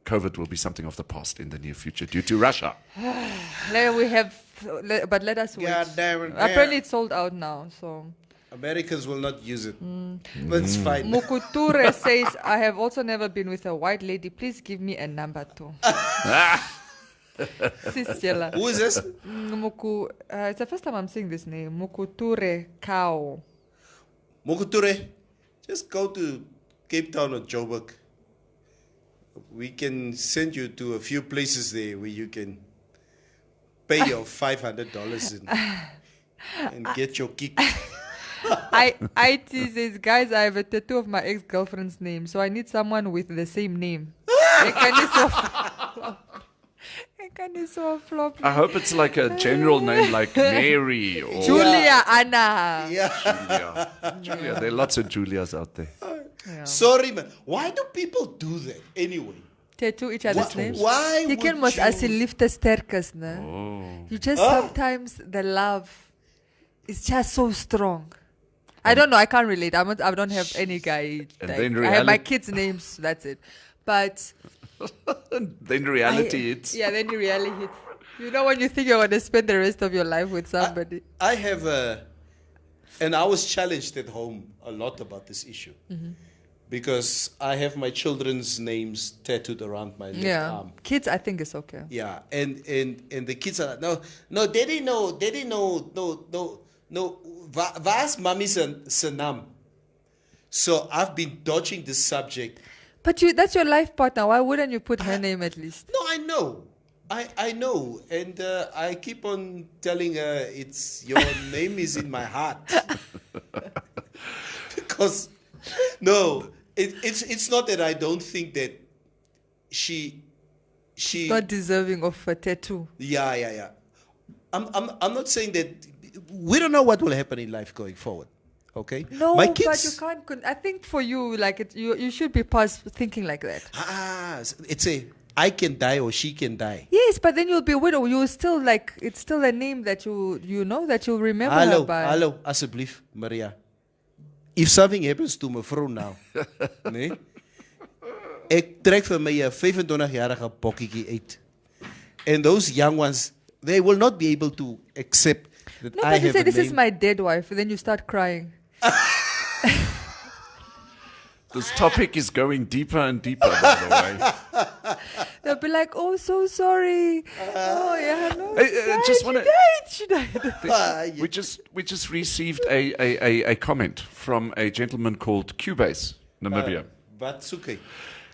COVID will be something of the past in the near future due to Russia. But let us wait. Yeah, damn. Apparently it's sold out now, so. Americans will not use it. But it's fine. Mukuture says, I have also never been with a white lady. Please give me a number too. Sister. Who is this? It's the first time I'm saying this name. Mukuture Kao. Mukuture, just go to Cape Town or Joburg. We can send you to a few places there where you can pay your $500 and get your kick. IT says, guys, I have a tattoo of my ex-girlfriend's name, so I need someone with the same name. I hope it's like a general name like Mary or Julia Anna. Julia. There are lots of Julias out there. Yeah. Sorry, man. Why do people do that anyway? Tattoo each other's names. Why You can mos as 'n liefde sterkes, ne? You just sometimes the love is just so strong. I don't know. I can't relate. I don't have any guy. And like, then I have my kids' names. That's it. But then reality hits. Yeah, then you really hit. You know when you think you're going to spend the rest of your life with somebody. I have and I was challenged at home a lot about this issue. Because I have my children's names tattooed around my left arm. Kids, I think it's okay. Yeah, and the kids are like, no, daddy, no, Va's mommy's naam. So I've been dodging this subject. But that's your life partner. Why wouldn't you put her name at least? No, I know. I know. And I keep on telling her, your name is in my heart. Because, no, it's not that I don't think that she not deserving of a tattoo. Yeah. I'm not saying that we don't know what will happen in life going forward. Okay. No, my kids, but you can't. I think for you, like you should be past thinking like that. It's I can die or she can die. Yes, but then you'll be a widow. You still it's still a name that you know that you'll remember her by. Hallo, asseblief, Maria. If something happens to my vrou now, nee, ek trek vir my 25-jarige bokkietjie uit. And those young ones, they will not be able to accept that No, I but you have say a this name. is my dead wife, and then you start crying. This topic is going deeper and deeper, by the way. They'll be like, "Oh, so sorry. Oh, yeah, no, she died." We just received a comment from a gentleman called Cubase, Namibia. But it's okay.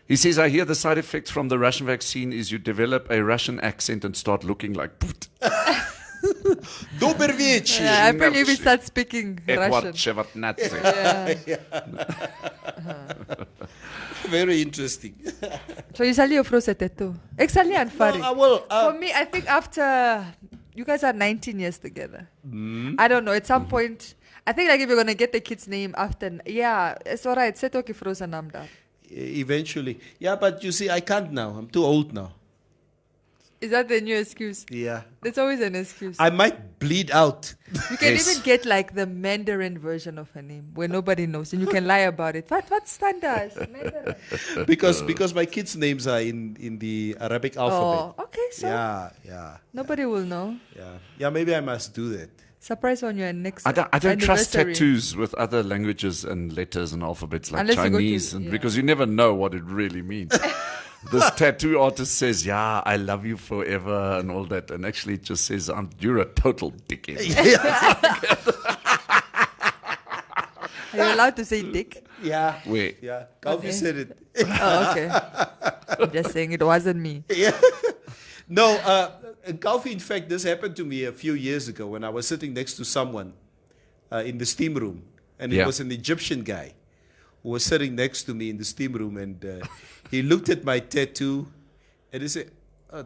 He says, I hear the side effects from the Russian vaccine is you develop a Russian accent and start looking like Putin. Dober wieczór. Yeah, I believe he starts speaking Russian. Yeah. Very interesting. So you sal jou vrou se tattoo. Ek sal nie aanvaar nie. I will. For me, I think after you guys are 19 years together. I don't know. At some point, I think like if you're gonna get the kid's name after, yeah, it's alright. Set okay frozen namda. Eventually. Yeah, but you see, I can't now. I'm too old now. Is that the new excuse? Yeah. There's always an excuse. I might bleed out. You can Yes. even get like the Mandarin version of her name where nobody knows, and you can lie about it. What's standard? Mandarin. because my kids' names are in the Arabic alphabet. Oh, okay. So Yeah. nobody will know. Yeah, maybe I must do that. Surprise on your next. I don't trust anniversary. tattoos with other languages and letters and alphabets like Unless you go to- Chinese, and yeah. because you never know what it really means. This tattoo artist says, "Yeah, I love you forever," and all that, and actually it just says, "You're a total dickhead." Are you allowed to say dick? Yeah. Where? Yeah. Coffee Okay. said it. Oh, okay. I'm just saying it wasn't me. No, Coffee, in fact, this happened to me a few years ago when I was sitting next to someone in the steam room. And it Yeah. was an Egyptian guy who was sitting next to me in the steam room. And he looked at my tattoo and he said,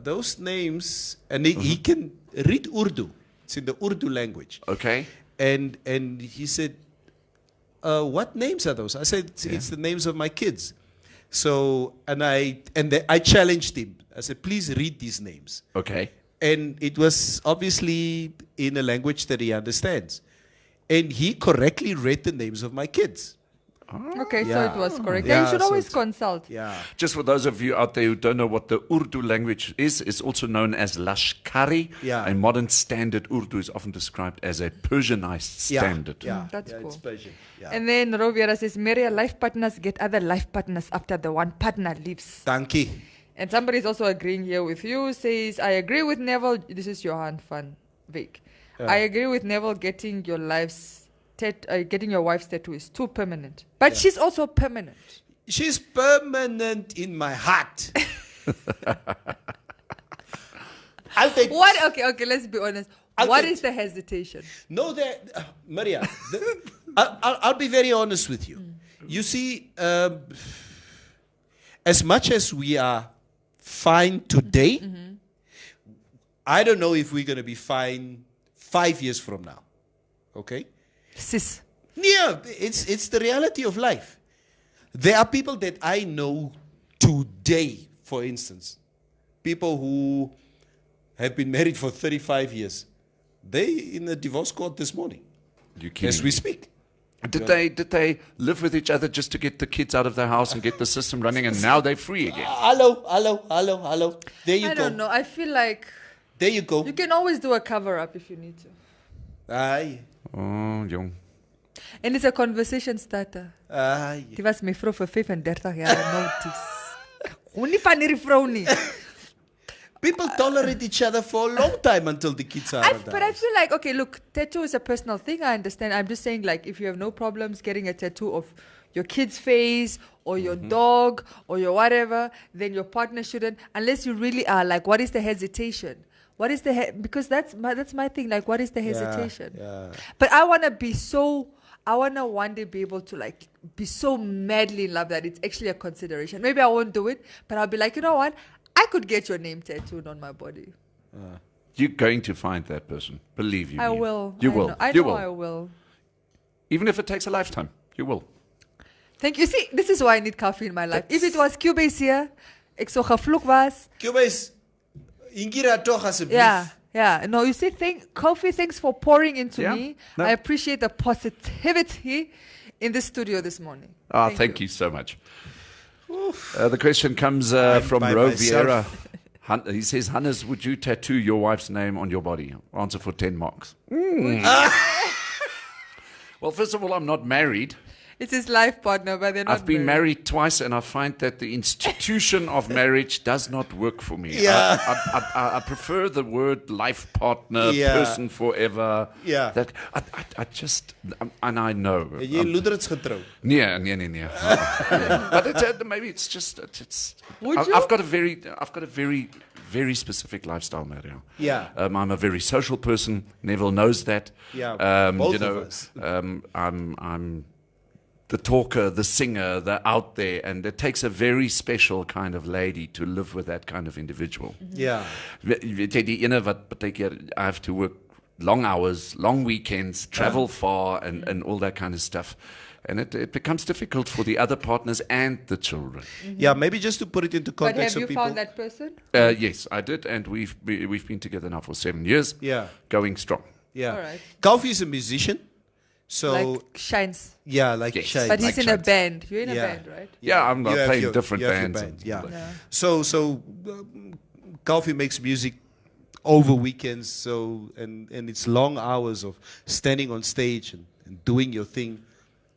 those names, and he can read Urdu. It's in the Urdu language. Okay. And he said, what names are those? I said, it's the names of my kids. So, I challenged him. I said, please read these names. Okay. And it was obviously in a language that he understands. And he correctly read the names of my kids. Okay, so Yeah. it was correct. Yeah, Yeah, you should so always it's- consult. Yeah. Just for those of you out there who don't know what the Urdu language is, it's also known as Lashkari. Yeah. A modern standard Urdu is often described as a Persianized standard. Yeah. That's It's cool. Persian. Yeah. And then Roviera says, marry life partners, get other life partners after the one partner leaves. Thank you. And somebody is also agreeing here with you, says, I agree with Neville. This is Johan van Veek. I agree with Neville getting your getting your wife's tattoo is too permanent. But she's also permanent. She's permanent in my heart. I'll take What? Okay, let's be honest. What is the hesitation? No, Maria, I'll be very honest with you. You see, as much as we are fine today, I don't know if we're going to be fine 5 years from now. Okay? Sis. Yeah, it's the reality of life. There are people that I know today, for instance, people who have been married for 35 years. They in a divorce court this morning, You kidding as we me? speak. Did they live with each other just to get the kids out of their house and get the system running, and now they're free again? Hello. There you I go. don't know. I feel like There you go. you can always do a cover up if you need to. Aye. Oh, jong. And it's a conversation starter. Aye. Die was my vrou vir 35 jaar notice. Hoe nie van hierdie vrou nie. People tolerate each other for a long time until the kids are around. But I feel like, okay, look, tattoo is a personal thing. I understand. I'm just saying, like, if you have no problems getting a tattoo of your kid's face or your dog or your whatever, then your partner shouldn't. Unless you really are, like, what is the hesitation? What is the because that's my thing. Like, what is the hesitation? Yeah. But I want to one day be able to, like, be so madly in love that it's actually a consideration. Maybe I won't do it, but I'll be like, you know what? I could get your name tattooed on my body. You're going to find that person. Believe you I me. will. You I will. know. I You know will. I will. Even if it takes a lifetime, you will. Thank you. See, this is why I need coffee in my life. If it was Cubase here, ek so gevloek was. Cubase, Ingira toch asseblief. Yeah. No, you see, Kofi, thanks for pouring into Yeah. me. No. I appreciate the positivity in the studio this morning. Thank you so much. The question comes from by Ro myself. Vieira. He says, Hannes, would you tattoo your wife's name on your body? Answer for 10 marks. Well, first of all, I'm not married. It's his life partner, but they're not I've been married twice, and I find that the institution of marriage does not work for me. Yeah. I prefer the word life partner, Yeah. person forever. Yeah. That I just, and I know. Jy Luderits getrou. Nee. But maybe it's just Would you? I've got a very very specific lifestyle, Mario. Yeah. I'm a very social person. Neville knows that. Yeah, both you know, of us. I'm the talker, the singer, the out there, and it takes a very special kind of lady to live with that kind of individual. Yeah. Weet jy, die ene wat baie keer, I have to work long hours, long weekends, travel far, and all that kind of stuff. And it becomes difficult for the other partners and the children. Yeah, maybe just to put it into But context have of you people. found that person? Yes, I did, and we've been together now for 7 years. Yeah. Going strong. Yeah. All right. Kaufi is a musician. So, Like Shines. yeah, like Yes. Shai. But he's Like in a Shines. band. You're in a Yeah. band, right? Yeah, I'm You have playing your- different you have your bands. band, yeah. Yeah. So Kaufi makes music over weekends, so and it's long hours of standing on stage and doing your thing.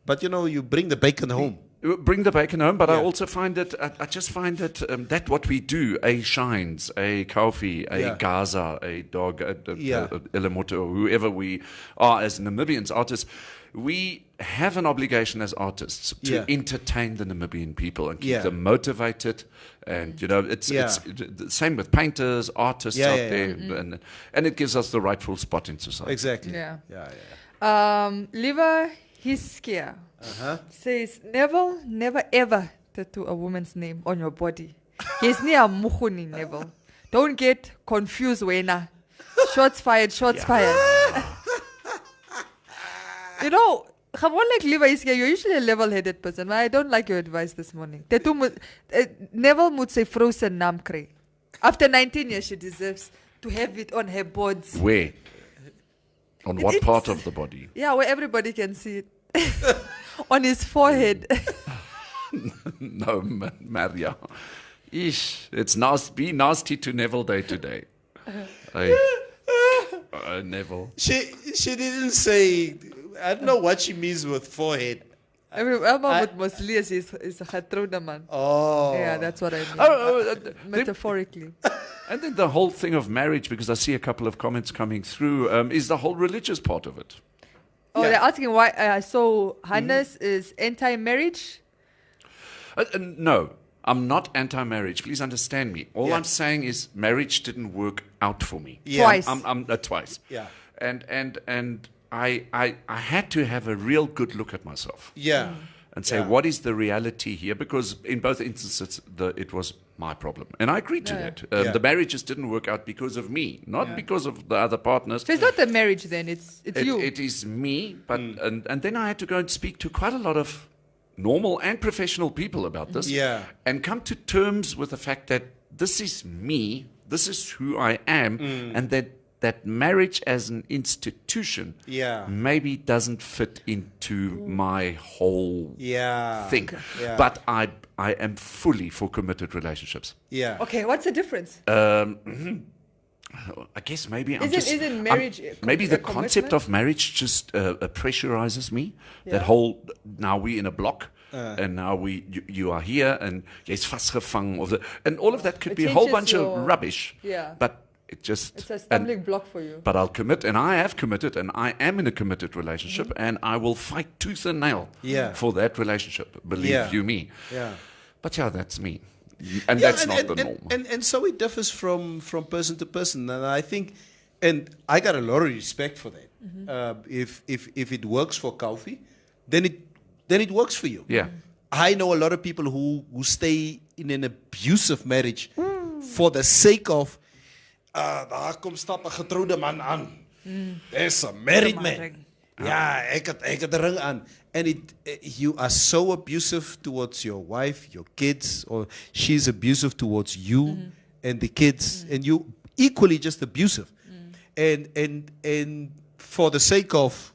But you bring the bacon home. Bring the bacon home, but I Yeah. also find that I just find that that what we do, a Shines, a Kaufi, a Yeah. Gaza, a Dog, a Yeah. Elemoto, whoever we are as Namibians artists, we have an obligation as artists to Yeah. entertain the Namibian people and keep Yeah. them motivated. And it's Yeah. it's the same with painters, artists Yeah, out yeah, there, and it gives us the rightful spot in society. Exactly. Yeah. Yeah. Liva Hiskia says, never ever tattoo a woman's name on your body. He's near Mukhuni, Neville. Don't get confused, Wena. Shots fired. Gewoon like Liva Hiskia, you're usually a level-headed person, but I don't like your advice this morning. Tattoo Neville moet say frozen naam kry. After 19 years, she deserves to have it on her boards. Where? On what It's- part of the body? Yeah, where everybody can see it. On his forehead. No, Maria. Ish, it's nasty. Be nasty to Neville day to day. Neville. She didn't say. I don't know what she means with forehead. Elma with Moslius is a getrouwde man. Oh. Yeah, that's what I mean. Then, Metaphorically. and then the whole thing of marriage, because I see a couple of comments coming through, is the whole religious part of it. Oh, Yeah. they're asking why. So Hannes is anti-marriage. No, I'm not anti-marriage. Please understand me. All Yeah. I'm saying is marriage didn't work out for me. Yeah. Twice. I'm twice. Yeah. And I had to have a real good look at myself Yeah. and say, Yeah. what is the reality here? Because in both instances, it was my problem. And I agreed to Yeah. that. Yeah. The marriages didn't work out because of me, not because of the other partners. So it's not a marriage then. It's you. It is me, but and then I had to go and speak to quite a lot of normal and professional people about this, Yeah. and come to terms with the fact that this is me, this is who I am, and that marriage as an institution Yeah. maybe doesn't fit into my whole Yeah. thing. Yeah. But I am fully for committed relationships. Yeah. Okay, what's the difference? I guess maybe Isn't marriage maybe a the concept commitment? of marriage just pressurizes me. Yeah. That whole now we in a block and now you are here and jy's vasgevang and all of that could It be a whole changes bunch your- of rubbish. Yeah. But it just It's a stumbling block for you. But I'll commit, and I have committed, and I am in a committed relationship, and I will fight tooth and nail Yeah. for that relationship. Believe Yeah. you me. Yeah. But yeah, that's me, and Yeah, that's not the norm. And so it differs from person to person, and I think, and I got a lot of respect for that. If it works for Kaufi, then it works for you. Yeah. I know a lot of people who stay in an abusive marriage for the sake of daar kom stap 'n getroude man aan. There's a married man. ring. Ja, ek het 'n ring aan. And you are so abusive towards your wife, your kids, or she's abusive towards you and the kids, and you equally just abusive. And for the sake of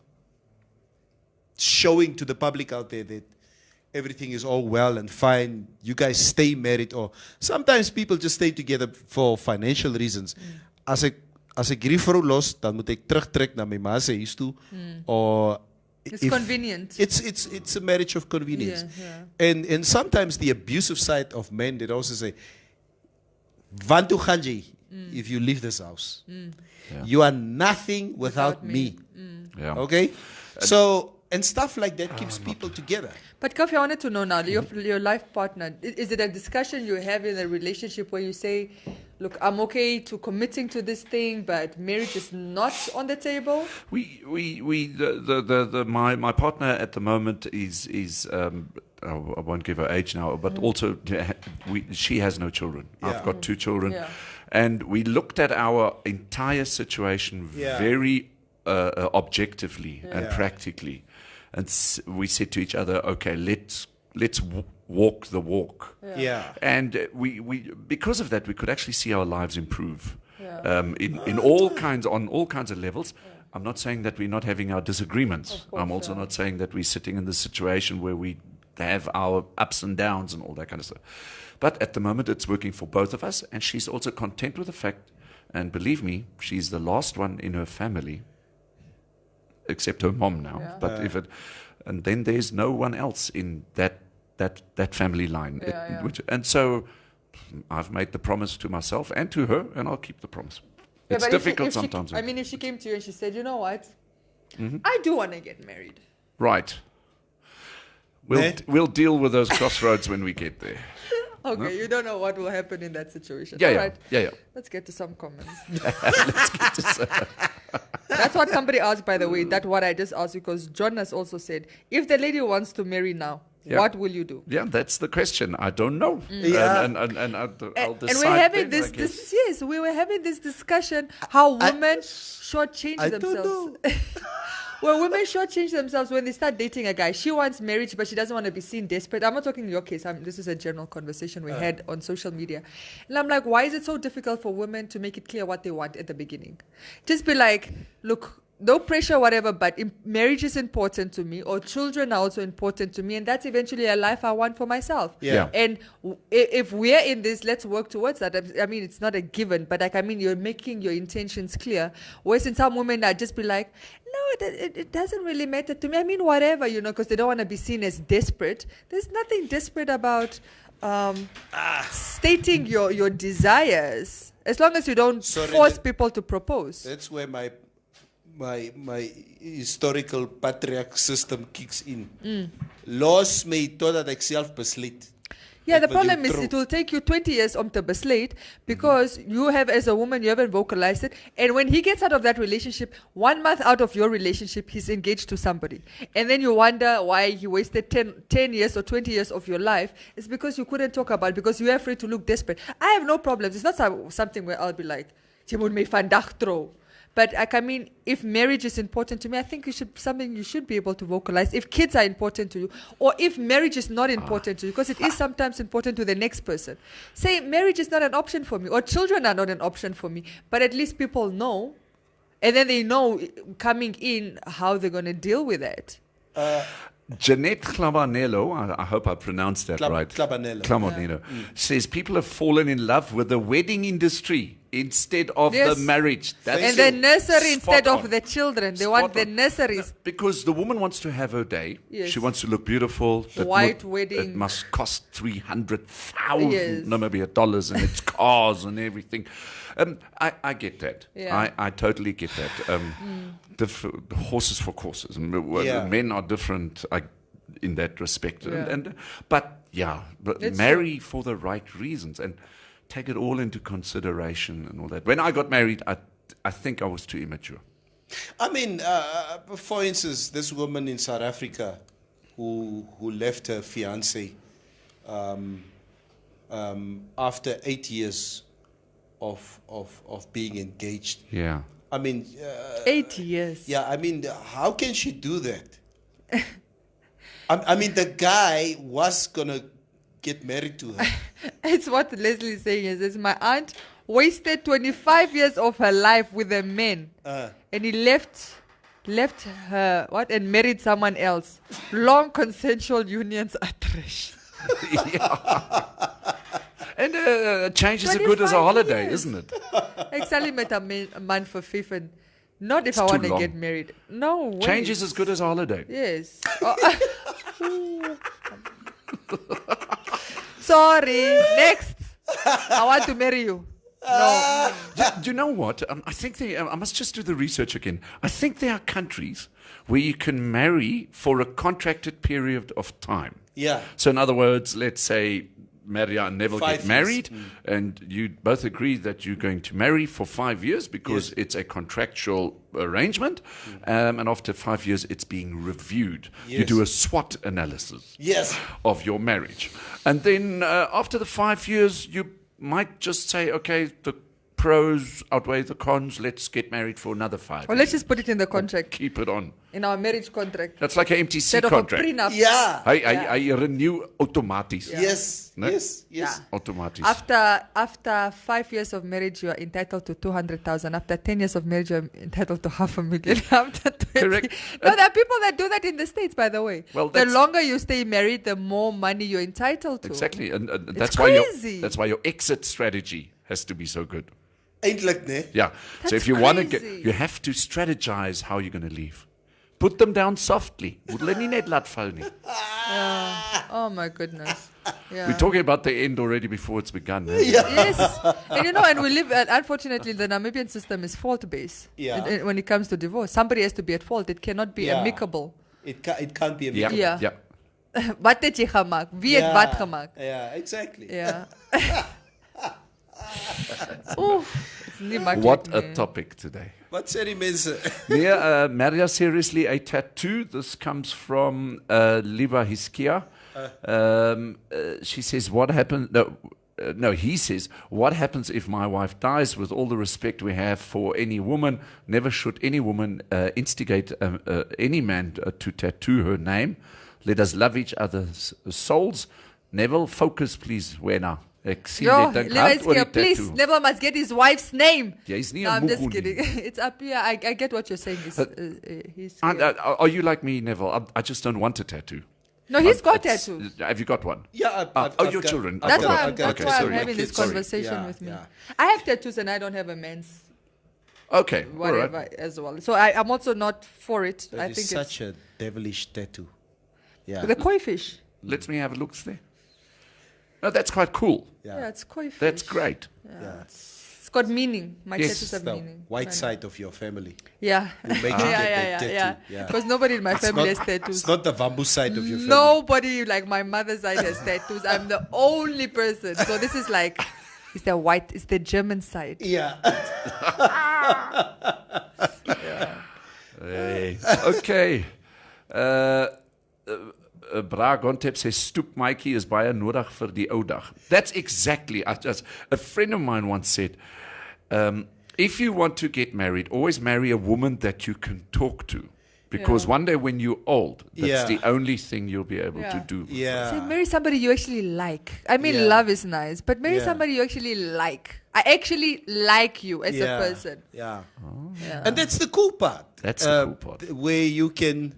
showing to the public out there that everything is all well and fine, you guys stay married, or sometimes people just stay together for financial reasons. As ek hierdie vrou los, dan moet ek terugtrek na my ma se huis toe, or It's convenient. It's a marriage of convenience. Yeah, And sometimes the abusive side of men, they also say, "Wantu gaan jy if you leave this house? You are nothing without me." Yeah. Okay? So And stuff like that keeps people together. But Kofi, I wanted to know now, your life partner, is it a discussion you have in a relationship where you say, look, I'm okay to committing to this thing, but marriage is not on the table? My partner at the moment is I won't give her age now, but also she has no children. I've got 2 children. Yeah. And we looked at our entire situation very objectively and practically. And we said to each other, okay, let's walk the walk. Yeah. And we because of that, we could actually see our lives improve in all kinds of levels. I'm not saying that we're not having our disagreements. I'm also not saying that we're sitting in this situation where we have our ups and downs and all that kind of stuff. But at the moment, it's working for both of us, and she's also content with the fact. And believe me, she's the last one in her family, except her mom now. Yeah. But and then there's no one else in that family line. And so I've made the promise to myself and to her, and I'll keep the promise. It's difficult sometimes. If she came to you and she said, you know what, I do want to get married. Right. We'll deal with those crossroads when we get there. Okay, you don't know what will happen in that situation. Yeah, All yeah, right. yeah. Let's get to some comments. Let's get to some. That's what somebody asked, by the way. That's what I just asked, because John has also said, if the lady wants to marry now, what will you do? Yeah, that's the question. I don't know. Yeah. And I'll decide. And we're having then, I this guess. yes, we were having this discussion how women shortchange I don't themselves. know. Well, women shortchange themselves when they start dating a guy. She wants marriage, but she doesn't want to be seen desperate. I'm not talking in your case. This is a general conversation we had on social media. And I'm like, why is it so difficult for women to make it clear what they want at the beginning? Just be like, look, no pressure, whatever, but marriage is important to me, or children are also important to me, and that's eventually a life I want for myself. Yeah. And if we're in this, let's work towards that. I mean, it's not a given, but you're making your intentions clear. Whereas in some women, I just be like, no, it doesn't really matter to me. I mean, whatever, because they don't want to be seen as desperate. There's nothing desperate about stating your desires, as long as you don't force people to propose. That's where my historical patriarch system kicks in. Los my totdat ek self besluit. Yeah, the problem is it will take you 20 years to besluit, because you have, as a woman, you haven't vocalized it. And when he gets out of that relationship, 1 month out of your relationship, he's engaged to somebody. And then you wonder why he wasted 10 years or 20 years of your life. It's because you couldn't talk about it, because you're afraid to look desperate. I have no problems. It's not something where I'll be like, "Jy moet my vandag trou." But I mean, if marriage is important to me, I think you should be able to vocalize. If kids are important to you, or if marriage is not important to you, because it is sometimes important to the next person. Say marriage is not an option for me, or children are not an option for me, but at least people know, and then they know coming in how they're going to deal with it. Jeanette Clabanello, I hope I pronounced that right. Clabanello. Says people have fallen in love with the wedding industry instead of the marriage. And the nursery instead on. of the children. They want the nurseries. Because the woman wants to have her day. Yes. She wants to look beautiful. White wedding. It must cost $300,000, Yes. no, maybe $1, and it's cars and everything. I get that. Yeah. I totally get that. Horses for courses. Men are different in that respect. Yeah. But It's marry for the right reasons and take it all into consideration and all that. When I got married, I think I was too immature. I mean, for instance, this woman in South Africa who left her fiancé after 8 years of being engaged. Yeah. I mean, 8 years. Yeah, I mean, how can she do that? I mean, the guy was gonna get married to her. It's what Leslie's saying is my aunt wasted 25 years of her life with a man, and he left her and married someone else. Long consensual unions are trash. And change is as good as a holiday, isn't it? Ek sal nie met 'n man vervieven. Not if It's I too want to long. get married. No way. Change is as good as a holiday. Yes. Sorry. Next. I want to marry you. Do you know what? I think I must just do the research again. I think there are countries where you can marry for a contracted period of time. Yeah. So in other words, let's say Maria and Neville 5 get years. married, and you both agree that you're going to marry for 5 years because it's a contractual arrangement, and after 5 years it's being reviewed. You Yes. do a SWOT analysis Yes. of your marriage. And then after the 5 years, you might just say, okay, the pros outweigh the cons, let's get married for another 5 Or years. let's just put it in the contract, Keep it on. in our marriage contract. That's like an MTC Instead of a contract. prenup. Yeah. I renew automatisch. Yes. No? Yes. Yes. Automatisch. After 5 years of marriage, you are entitled to 200,000. After 10 years of marriage, you are entitled to 500,000. After 20. Correct. No, there are people that do that in the States, by the way. Well, the that's- longer you stay married, the more money you're entitled to. Exactly. And It's that's crazy. why your exit strategy has to be so good. Eindelijk, nee. Yeah. So That's if you want to crazy. you have to strategize how you're going to leave. Put them down softly. Moet hulle nie net laat val nie. Oh my goodness. Yeah. We're talking about the end already before it's begun. Eh? Yes, and we live. Unfortunately, the Namibian system is fault-based. Yeah. When it comes to divorce, somebody has to be at fault. It cannot be Yeah. amicable. It can't be a Yeah. Yeah. Yeah. Wat het jy gemaakt? Wie het wat gemaakt? Yeah, exactly. Ja. Oeh, het is niet makkelijk. What a nee. topic today. Wat sê die mense? Yeah, Maria, seriously, a tattoo. This comes from Liva Hiskia. She says, what happened? No, he says, what happens if my wife dies? With all the respect we have for any woman, never should any woman instigate any man to tattoo her name. Let us love each other's souls. Neville, focus, please. Where now? Ek sien Yo, jy dink Levi hard is oor die here, please. tattoo. Never must get his wife's name. Jy's nie No, 'n I'm just moegoe kidding. nie. It's up here. I get what you're saying. He's And, here. are you like me, Neville? I just don't want a tattoo. No, he's got It's- tattoos. Have you got one? Yeah, Oh, your children. That's I've why got I'm, it. that's Okay, why I'm sorry. having this Kids, sorry. conversation Yeah, with me. yeah. I have tattoos and I don't have a man's Okay, all whatever right. as well. So I'm also not for it. That I is think such a devilish tattoo. Yeah. it's the koi fish. Let me have a look there. No, that's quite cool. Yeah, it's koi fish. That's great. Yeah. It's got meaning. My Yes. tattoos have The meaning. white Man. side of your family. Yeah. Who made you yeah, get yeah, that yeah, tattoo. yeah. Yeah. Because nobody in my family has It's tattoos. not the bamboo side of your family. Nobody like my mother's side has tattoos. I'm the only person. So this is like, it's the German side. Yeah. Hey. Okay. Bragontep says stoep Mikey is baie nodig vir die ou dag. That's exactly as a friend of mine once said, if you want to get married, always marry a woman that you can talk to. Because Yeah. one day when you're old, that's Yeah. the only thing you'll be able to Yeah. do. So Yeah. marry somebody you actually like. I mean, Yeah. love is nice, but marry Yeah. somebody you actually like. I actually like you as a person. Yeah. Yeah. And that's the cool part. That's the cool part. Where you can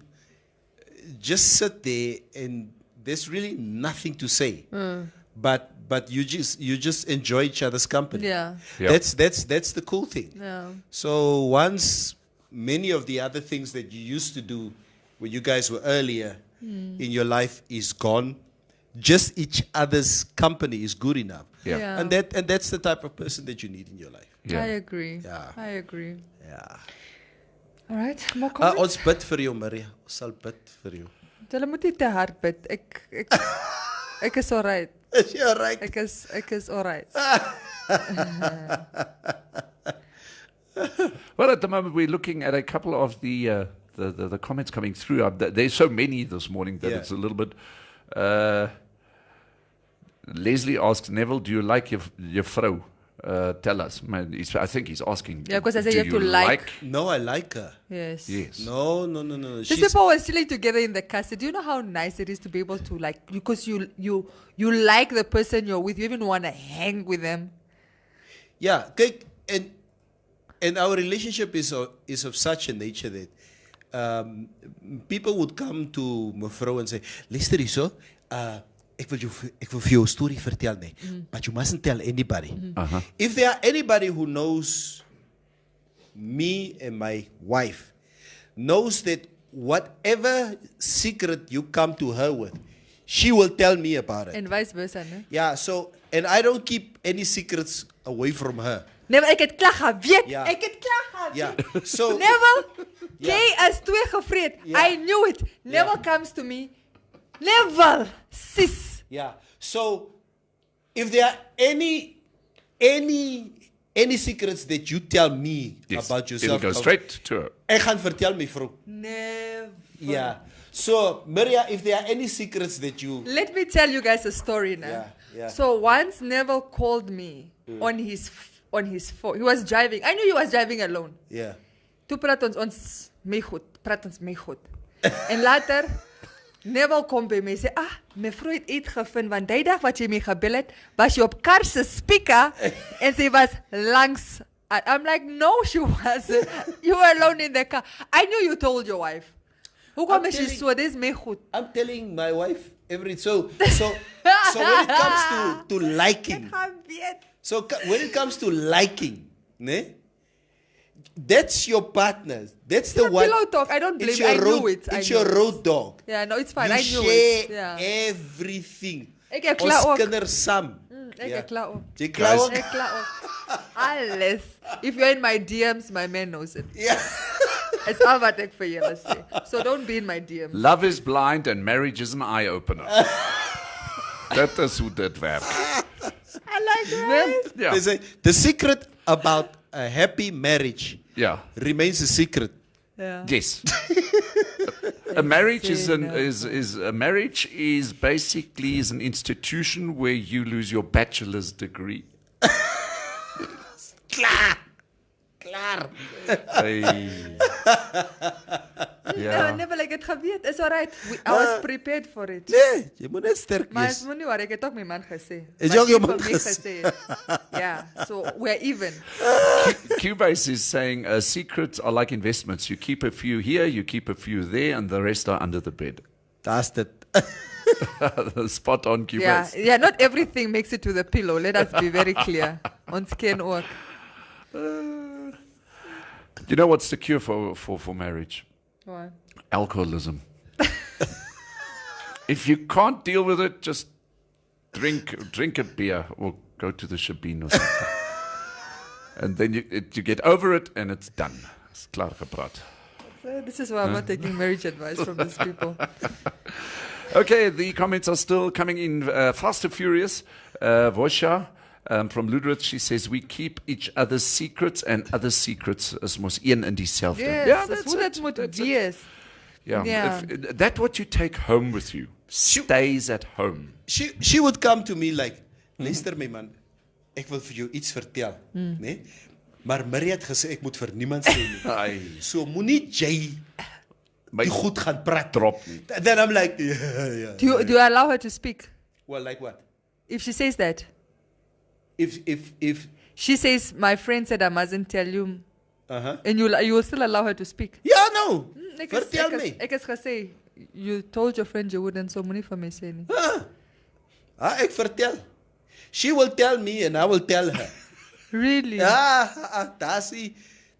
just sit there and there's really nothing to say. But you just enjoy each other's company. Yeah. Yeah. That's the cool thing. Yeah. So once many of the other things that you used to do when you guys were earlier in your life is gone, just each other's company is good enough. Yeah. Yeah. And that's the type of person that you need in your life. Yeah. I agree. Yeah. I agree. Yeah. All right. More comments? Ons bid vir jou, Maria. Ons sal bid vir jou. Julle moet nie te hard bid. Ek is alright. Is jy reg? Ek is alright. Well, at the moment we're looking at a couple of the comments coming through. There's so many this morning that Yeah. it's a little bit. Leslie asks Neville, "Do you like your vrou? Tell us." Man, I think he's asking. Yeah, because I said do you have to like. No, I like her. Yes. Yes. No. These She's, people were chilling together in the castle. Do you know how nice it is to be able to like, because you like the person you're with, you even want to hang with them. yeah, kyk, and our relationship is of such a nature that people would come to mevrou and say, luister hierso, ek wil vir jou 'n storie vertel nie, but you mustn't tell anybody. If there are anybody who knows me and my wife, knows that whatever secret you come to her with, she will tell me about it. And vice versa, né? Yeah, so, and I don't keep any secrets away from her. Nee, maar ek het klaar geweet. Ja. Ek het klaar geweet. Yeah, so, Neville, Ja. Kay is twee gevreed. Ja. I knew it. Neville comes to me. Neville, sis. yeah, so, if there are any secrets that you tell me Yes. about It'll yourself, go straight to her. ek gaan vertel my vrou. Never. Yeah. So, Maria, if there are any secrets that you... Let me tell you guys a story now. Yeah, yeah. So once Neville called me on his phone. He was driving. I knew he was driving alone. Yeah. Toe praat ons mee goed. Praat ons mee goed. En later, Neville kom by my en sê, mevrou het iets gevind, want die dag wat jy my gebel het, was jy op kar se speaker, en sy was langs. I'm like, no, she wasn't. You were alone in the car. I knew you told your wife. Hoekom is jy so? Dis mee goed. I'm telling my wife every... So when it comes to liking... Ek gaan weet. So when it comes to liking, ne? That's your partner. That's the one. Pillow talk. I don't blame It's you. I your knew road. it. I It's knew your it. road dog. Yeah, no, it's fine. You I knew share it. Yeah. everything. Ek het klaar Ons ook. kinders saam. Ek het klaar ook. Jy klaar ook? Ek klaar ook. Alles. If you're in my DMs, my man knows it. Yeah. It's all wat ek vir julle sê. So don't be in my DMs. Love is blind and marriage is an eye-opener. That is hoe dit werk. I like that. Ja. They say the secret about a happy marriage Ja. remains a secret. Yeah. Yes. A marriage is basically an institution where you lose your bachelor's degree. Klaar. Hey. Yeah. Never like het geweet. It's alright. I was prepared for it. Nee, jy moet net sterk Maar wees. is moenie waar ek het ook my man gesê. Het Maar jy ook jou nie man vir my gesê? Yeah. So we're even. Cubase is saying secrets are like investments. You keep a few here, you keep a few there, and the rest are under the bed. Daar's dit. Spot on, Yeah. Cubase. Yeah, not everything makes it to the pillow. Let us be very clear. Ons ken ook. You know what's the cure for marriage? What? Alcoholism. If you can't deal with it, just drink a beer or go to the shebeen or something. And then you get over it and it's done. It's klaar gepraat. So this is why I'm not taking marriage advice from these people. Okay, the comments are still coming in fast and furious. Vosha from Ludwig, she says, we keep each other's secrets and other secrets is mos een in dieselfde. Yes, that's hoe dit moet wees. Yeah. Yeah. If, that what you take home with you stays at home. She would come to me like, luister my man, ek wil vir jou iets vertel, né? Maar Maria het gesê ek moet vir niemand sê nie. Ai. So moenie jy My die goed gaan praat. drop nie. Then I'm like, yeah. Do you allow her to speak? Well, like what? If she says that? If She says, my friend said I mustn't tell you. uh-huh. And you will still allow her to speak? Ja, no. Vertel Vertel my. Ek is gesê, you told your friend you wouldn't, so moenie vir my sê nie. Ek vertel. She will tell me and I will tell her. Really? That's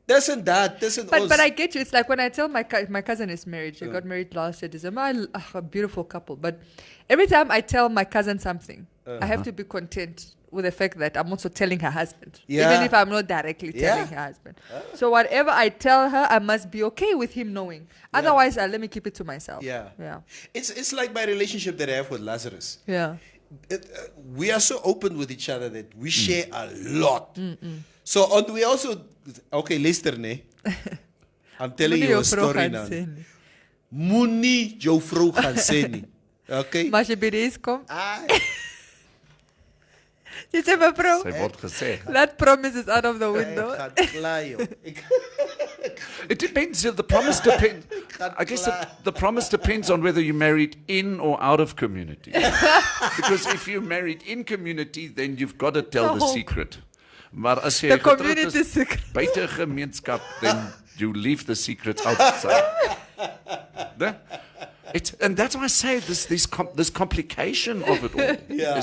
tussen ons. But I get you. It's like when I tell my cousin is married. She got married last year, December. A beautiful couple. But every time I tell my cousin something, I have to be content with the fact that I'm also telling her husband. Yeah. Even if I'm not directly telling her husband. So whatever I tell her, I must be okay with him knowing. Otherwise, let me keep it to myself. Yeah. Yeah. It's like my relationship that I have with Lazarus. Yeah. We are so open with each other that we share a lot. So we also, okay, luister nee. I'm telling Moenie you jou a vrou story gaan now. sê nie. Moenie jou vrou gaan sê nie. Okay? Maar as jy by die huis kom, Ai, jy sê mevrou, Sy word gesê. that promise is out of the ek window. gaan klaar, joh. It depends. The promise depends. Can't I guess lie. the promise depends on whether you're married in or out of community. Because if you're married in community, then you've got to tell the No. secret. Maar as jy The getroud community is secret. buite gemeenskap, then you leave the secrets outside. Ne? And that's why I say this complication of it all Yeah.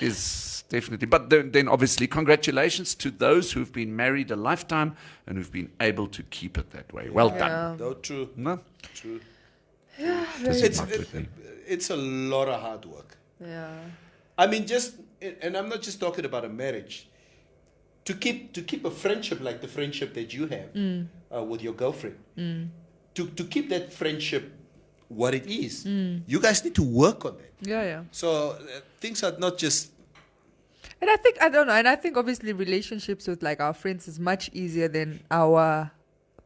is definitely. But then obviously congratulations to those who've been married a lifetime and who've been able to keep it that way. Well done. No, true. No? True. Doesn't fuck with me. It's a lot of hard work. Yeah. I mean, and I'm not just talking about a marriage. To keep a friendship like the friendship that you have with your girlfriend, to keep that friendship what it is, you guys need to work on that. Yeah. So things are not just. And I think obviously relationships with like our friends is much easier than our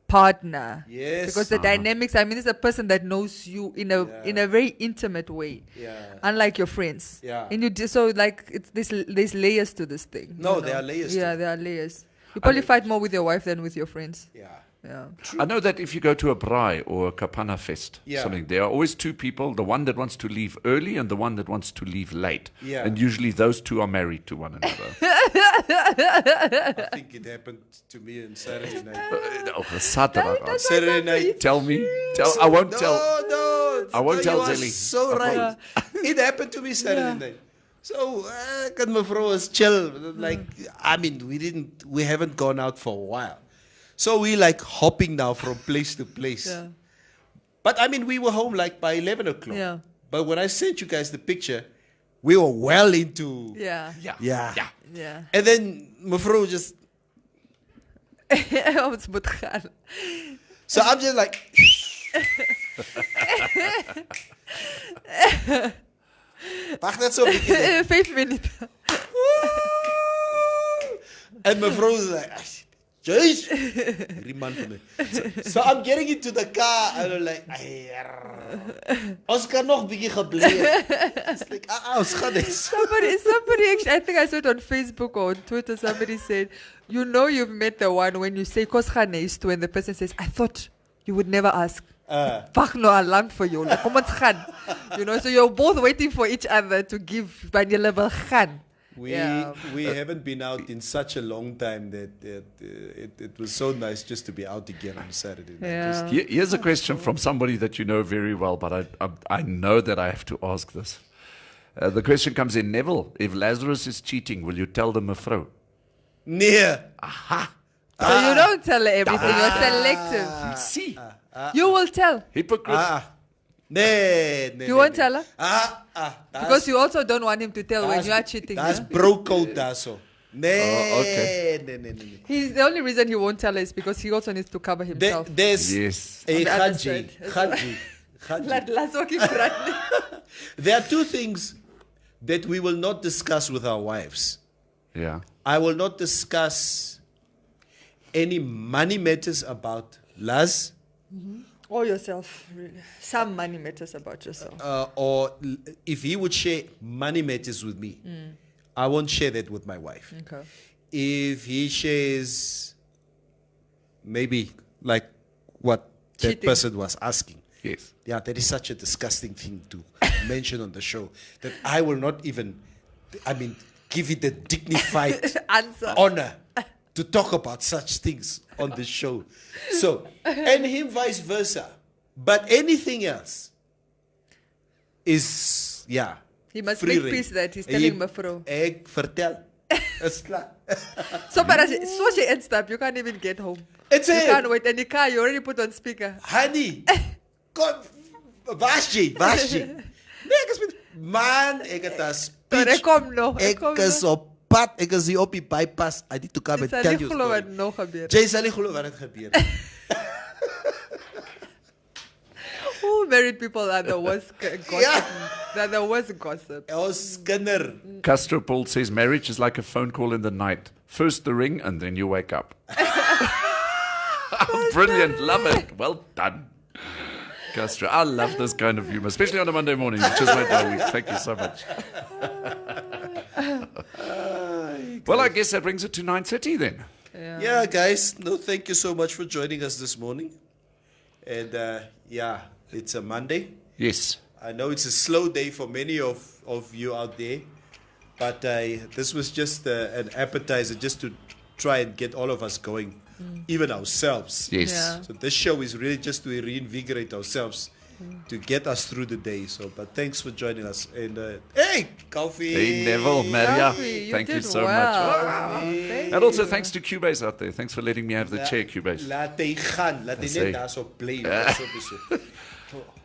partner. Yes. Because the dynamics, I mean, it's a person that knows you in a very intimate way. Yeah. Unlike your friends. Yeah. And so like there's layers to this thing. No, you there know? are layers to Yeah, it. there are layers. You probably fight more with your wife than with your friends. Yeah. Yeah. I know that if you go to a braai or a kapana fest, something, there are always two people, the one that wants to leave early and the one that wants to leave late. Yeah. And usually those two are married to one another. I think it happened to me on Saturday night. Saturday night. Tell me. I won't tell. No. I won't tell You are Zelly. so right. It happened to me Saturday night. So, kan mevrou was chill. Like, I mean, we haven't gone out for a while. So we like hopping now from place to place. Yeah. But I mean, we were home like by 11 o'clock. Yeah. But when I sent you guys the picture, we were well into. Yeah. Yeah. And then mevrou just. Ons moet gaan. So I'm just like. Wacht net zo. 5 minuten. And mevrou is like. Jeez. So I'm getting into the car and I'm like, Oscar nog bietjie gebleef. It's like, ons gaan eens. Somebody actually, I think I saw it on Facebook or on Twitter, somebody said, you know you've met the one when you say kos gaan is to, and the person says, I thought you would never ask. Wag nou al lank vir jou. Kom ons gaan. You know, so you're both waiting for each other to give by the level gaan. We haven't been out in such a long time that it was so nice just to be out again on Saturday night. Yeah. Here's a question from somebody that you know very well, but I know that I have to ask this. The question comes in, Neville, if Lazarus is cheating, will you tell the mevrou? Nee. So you don't tell her everything. You're selective. See? You will tell. Hypocrite. Nee. You won't tell her? Because That's you also don't want him to tell when you are cheating. That's Yeah? bro code daar so. Nee. Okay. Nee. The only reason he won't tell her is because he also needs to cover himself. There's Yes. a On the other Khaji. side. Laat ook nie praat nie. There are two things that we will not discuss with our wives. Yeah. I will not discuss any money matters about Laz, Or yourself, really. Some money matters about yourself. or if he would share money matters with me, I won't share that with my wife. Okay. If he shares maybe like what that Cheating. person was asking. Yes. Yeah, that is such a disgusting thing to mention on the show that I will not even, give it a dignified Answer. honor to talk about such things on the show. So, and him vice versa. But anything else is, He must free make rein. peace that he's telling mevrou. Ek vertel. Is klaar. So, but as you instap, you can't even get home. It's You it. can't wait. And the car, you already put on speaker. Honey, kom, waar is jy? Nee, ek is met, man, ek het 'n Maar speech. ek kom nog. Ek is op pad, ek is hier op die bypass. I need to come and Dis tell nie you glo wat story. nog gebeur. Jy sal nie glo wat het gebeur. Oh, married people are the worst gossip. Yeah. They're the worst gossip. Ons kinder. Castro Paul says marriage is like a phone call in the night. First the ring and then you wake up. Brilliant. Love it. Well done. Castro, I love this kind of humor, especially on a Monday morning, which is my day week. Thank you so much. Well, I guess that brings it to 9:30 then. Yeah, guys. No, thank you so much for joining us this morning. And it's a Monday. Yes. I know it's a slow day for many of you out there, but this was just an appetizer just to try and get all of us going, even ourselves. Yes. Yeah. So this show is really just to reinvigorate ourselves to get us through the day. So, but thanks for joining us. And hey, coffee. Hey, Neville, Maria, Coffee, thank you did so well. much. Thank And also you. thanks to Cubase out there. Thanks for letting me have the chair, Cubase. Laat hy gaan. Laat hy Sê. net daarso bly. Daarso beso.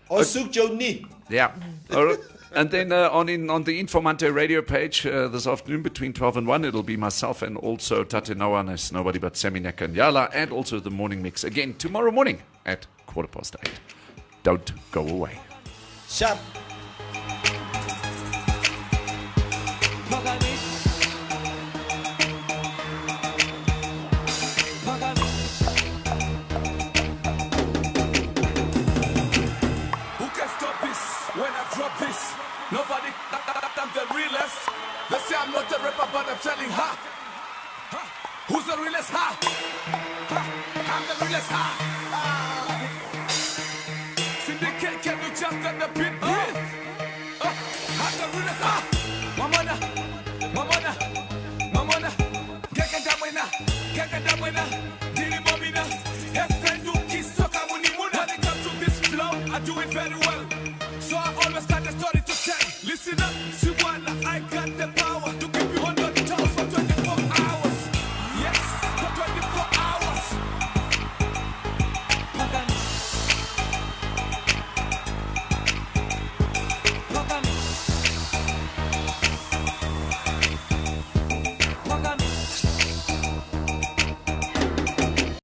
Or soek jou nie. Yeah. All right. And then on the Informanté Radio page this afternoon between 12 and 1, it'll be myself and also Tate Nawanes, nobody but Seminek and Yala, and also the morning mix again tomorrow morning at 8:15. Don't go away. Sharp. Nobody, I'm the realest. They say I'm not a rapper, but I'm telling her. Who's the realest? I'm the realest.